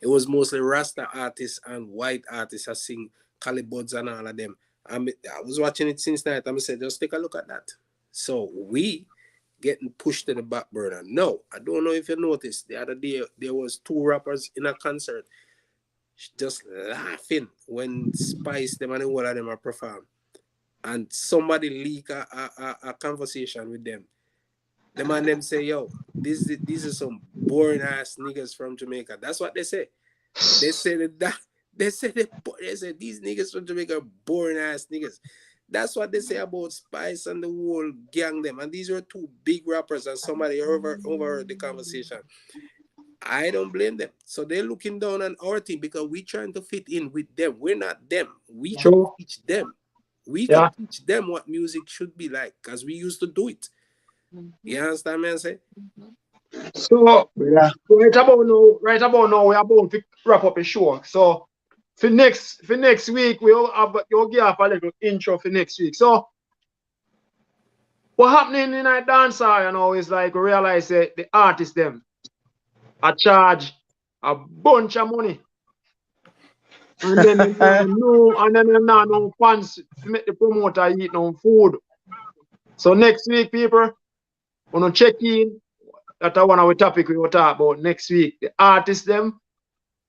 It was mostly Rasta artists and white artists that sing Calibuds and all of them. I was watching it since night. I said, just take a look at that. So we getting pushed to the back burner. No, I don't know if you noticed the other day there was two rappers in a concert just laughing when Spice them and all of them are perform, and somebody leak a conversation with them. The man them say, "Yo, these are some boring ass niggas from Jamaica." That's what they say. They say that they say these niggas from Jamaica are boring ass niggas. That's what they say about Spice and the whole gang them. And these were two big rappers, and somebody overheard the conversation. I don't blame them. So they're looking down on our team because we're trying to fit in with them. We're not them. We could True. teach them. We could Yeah. teach them what music should be like because we used to do it. You understand me? I say? So Brother. right about now, we're about to wrap up the show. So for next week, you'll give up a little intro for next week. So what happening in a dancer, is like we realize that the artists them are charge a bunch of money. And then them now know, and then them now no funds to make the promoter eat no food. So next week, people, wanna check in. That's one of the topic we will talk about next week. The artists them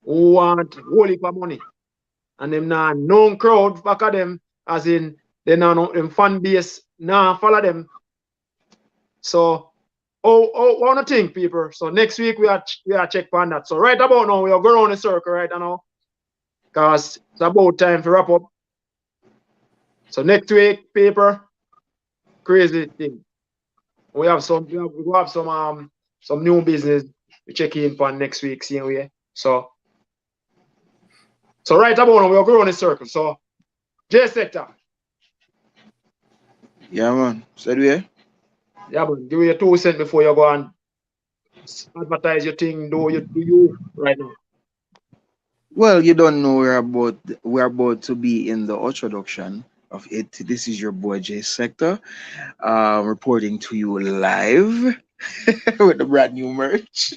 who want whole heap of money. And them now known crowd back of them, as in they now know them fan base now follow them. So what do you think, people? So next week we are check on that. So right about now we are going around the circle right now. Because it's about time to wrap up. So next week, paper, crazy thing. We have some new business we check in for next week, same way. So right about now, we'll go on the circle. So J sector. Yeah, man. Said we? Yeah, man. Give me your 2 cents before you go and advertise your thing, do you right now. Well, you don't know we're about to be in the introduction of it. This is your boy J Sector, reporting to you live with the brand new merch.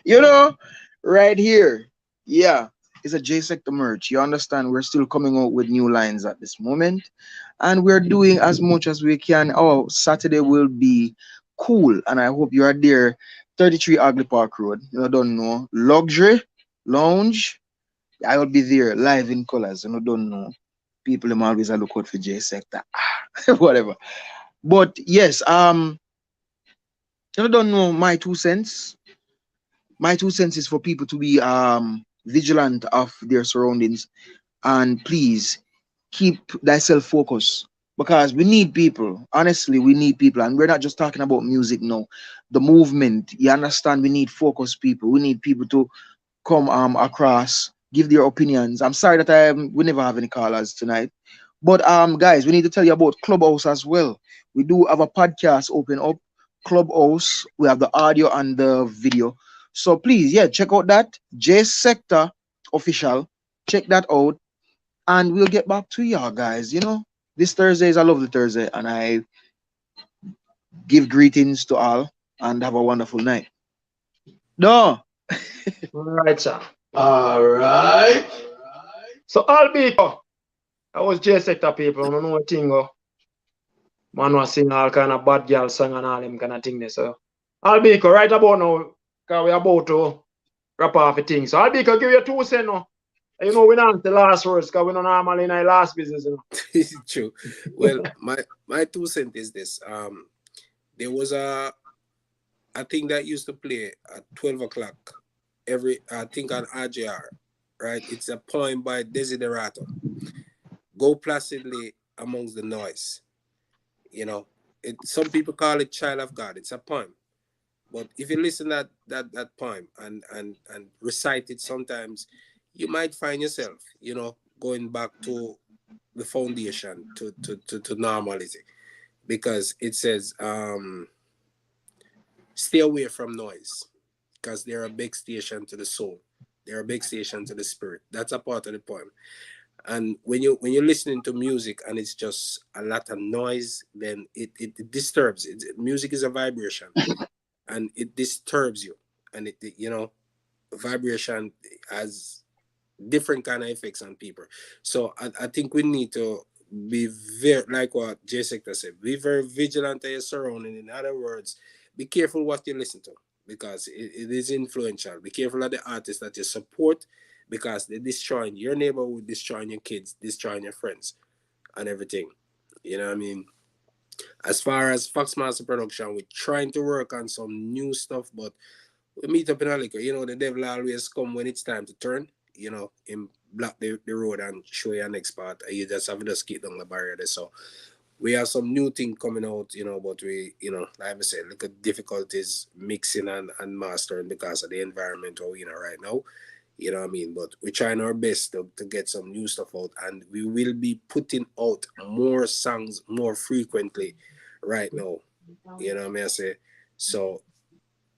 You know, right here. Yeah, it's a J Sector merch. You understand? We're still coming out with new lines at this moment, and we're doing as much as we can. Oh, Saturday will be cool, and I hope you are there. 33 Ugly Park Road. You don't know. Luxury Lounge. I will be there live in colors. You don't know. People them always a look out for J Sector. Whatever. But yes, you don't know my 2 cents. My 2 cents is for people to be vigilant of their surroundings, and please keep thyself focused, because we need people. Honestly, we need people, and we're not just talking about music now. The movement, you understand, we need focused people. We need people to come across, give their opinions. I'm sorry that we never have any callers tonight. But guys, we need to tell you about Clubhouse as well. We do have a podcast open up, Clubhouse. We have the audio and the video. So please, yeah, check out that J Sector official. Check that out, and we'll get back to y'all guys. This Thursday is a lovely Thursday, and I give greetings to all and have a wonderful night. No. All right, sir. All right. So Albico, that was J sector people. I don't know what thing go. Man was sing all kind of bad girl song and all them kind of thing there. So Albico, right about now, because we about to wrap off the thing. So Albico, give you 2 cents now. We're not the last words because we don't normally in our last business. This is true. Well, my 2 cents is this. There was a thing that used to play at 12 o'clock I think on RJR, right? It's a poem by Desiderato. Go placidly amongst the noise. Some people call it Child of God. It's a poem. But if you listen to that poem and recite it sometimes, you might find yourself, going back to the foundation, to normality. Because it says, stay away from noise, because they're a big station to the soul. They're a big station to the spirit. That's a part of the poem. And when you're listening to music and it's just a lot of noise, then it disturbs. Music is a vibration, and it disturbs you. And vibration has different kind of effects on people. So I think we need to be very, like what J Sector said, be very vigilant of your surrounding. In other words, be careful what you listen to because it is influential. Be careful of the artists that you support because they're destroying your neighborhood, destroying your kids, destroying your friends, and everything. You know what I mean? As far as Foxmaster Production, we're trying to work on some new stuff, but we meet up in a liquor. You know, the devil always come when it's time to turn, you know, him block the road and show your next part. And you just have to just keep down the barrier there. So we have some new thing coming out, you know, but we, you know, like I said, look at difficulties mixing and mastering because of the environment we're in right now. You know what I mean? But we're trying our best to get some new stuff out, and we will be putting out more songs more frequently right now. You know what I mean? I say so.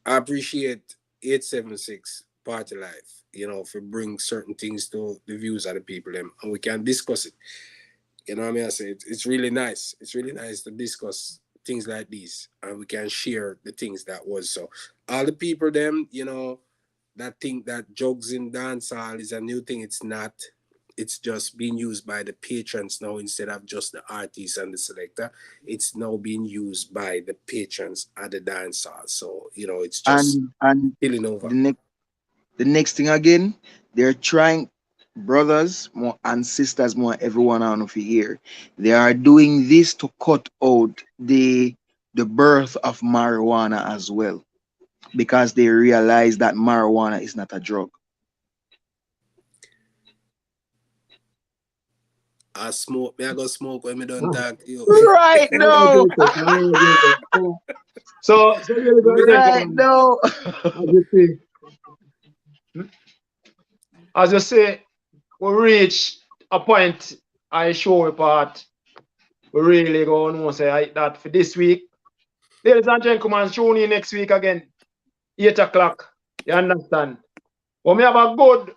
I appreciate 876 Party Life, you know, for bring certain things to the views of the people them, and we can discuss it. You know what I mean? I say it's really nice. It's really nice to discuss things like these, and we can share the things that was so. All the people them, you know, that think that jugs in dancehall is a new thing. It's not. It's just being used by the patrons now instead of just the artists and the selector. It's now being used by the patrons at the dancehall. So, you know, it's just And spilling over. the next thing again, they're trying, brothers more and sisters more, everyone on of here. They are doing this to cut out the birth of marijuana as well, because they realize that marijuana is not a drug. I smoke, me I go smoke when me don't talk to you. Right now. So, really good, Right gentlemen, now. as you say, we reach a point I show a part. We really go to say that for this week. Ladies and gentlemen, tune in next week again, 8 o'clock. You understand? But me have a good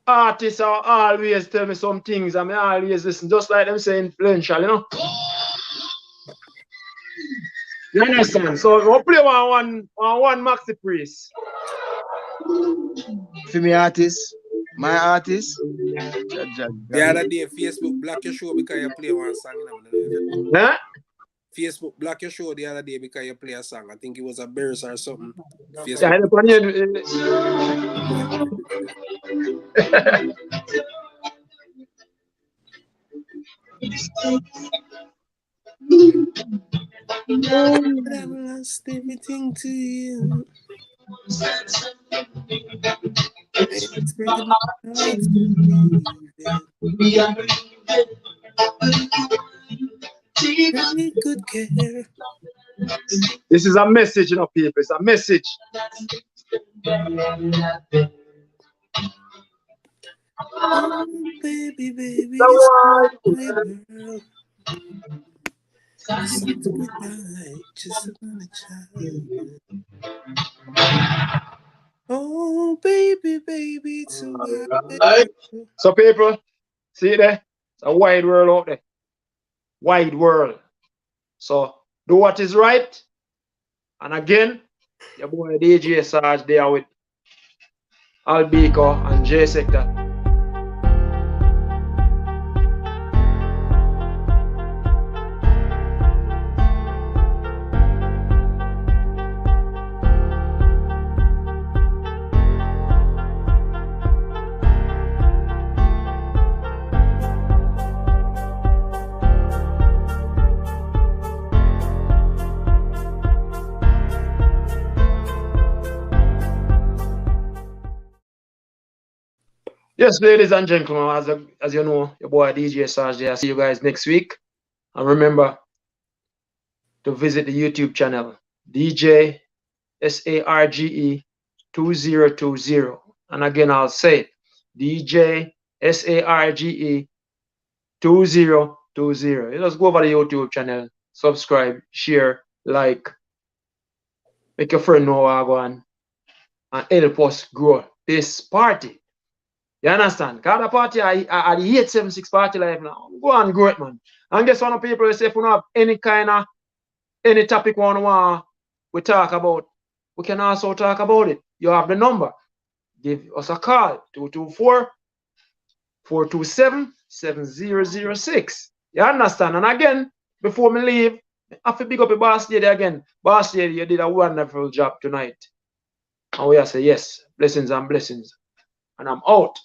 artist who always tell me some things and me always listen, just like them say influential, you know? You understand? So we'll play one Maxi Priest. For me artist, my artist. The other day, Facebook block your show because you play one song. Huh? Facebook block your show the other day because you play a song. I think it was a Bears or something. Yeah, Facebook. I've lost everything to you. It's breaking my heart to believe it. Take good care. This is a message, you know, people. It's a message. Oh, baby, baby, it's my world. It's goodbye, just another child. Oh, baby, baby, it's a Right. So, people, see there? It's a wide world out there. Wide world. So, do what is right. And again, your boy DJ Sarge there with Albico and J Sector. Yes, ladies and gentlemen, as you know, your boy DJ Sarge there. See you guys next week. And remember to visit the YouTube channel, DJ SARGE 2020. And again, I'll say it, DJ SARGE 2020. You just go over the YouTube channel, subscribe, share, like, make your friend know what I go on, and help us grow this party. You understand? Because the party I the 876 party life now. Go on, grow it, man. And guess what, people say if we don't have any topic we talk about, we can also talk about it. You have the number. Give us a call, 224-427-69 7006. You understand? And again, before me leave, I have to big up the boss lady again. Boss lady, you did a wonderful job tonight. And we say yes, blessings and blessings. And I'm out.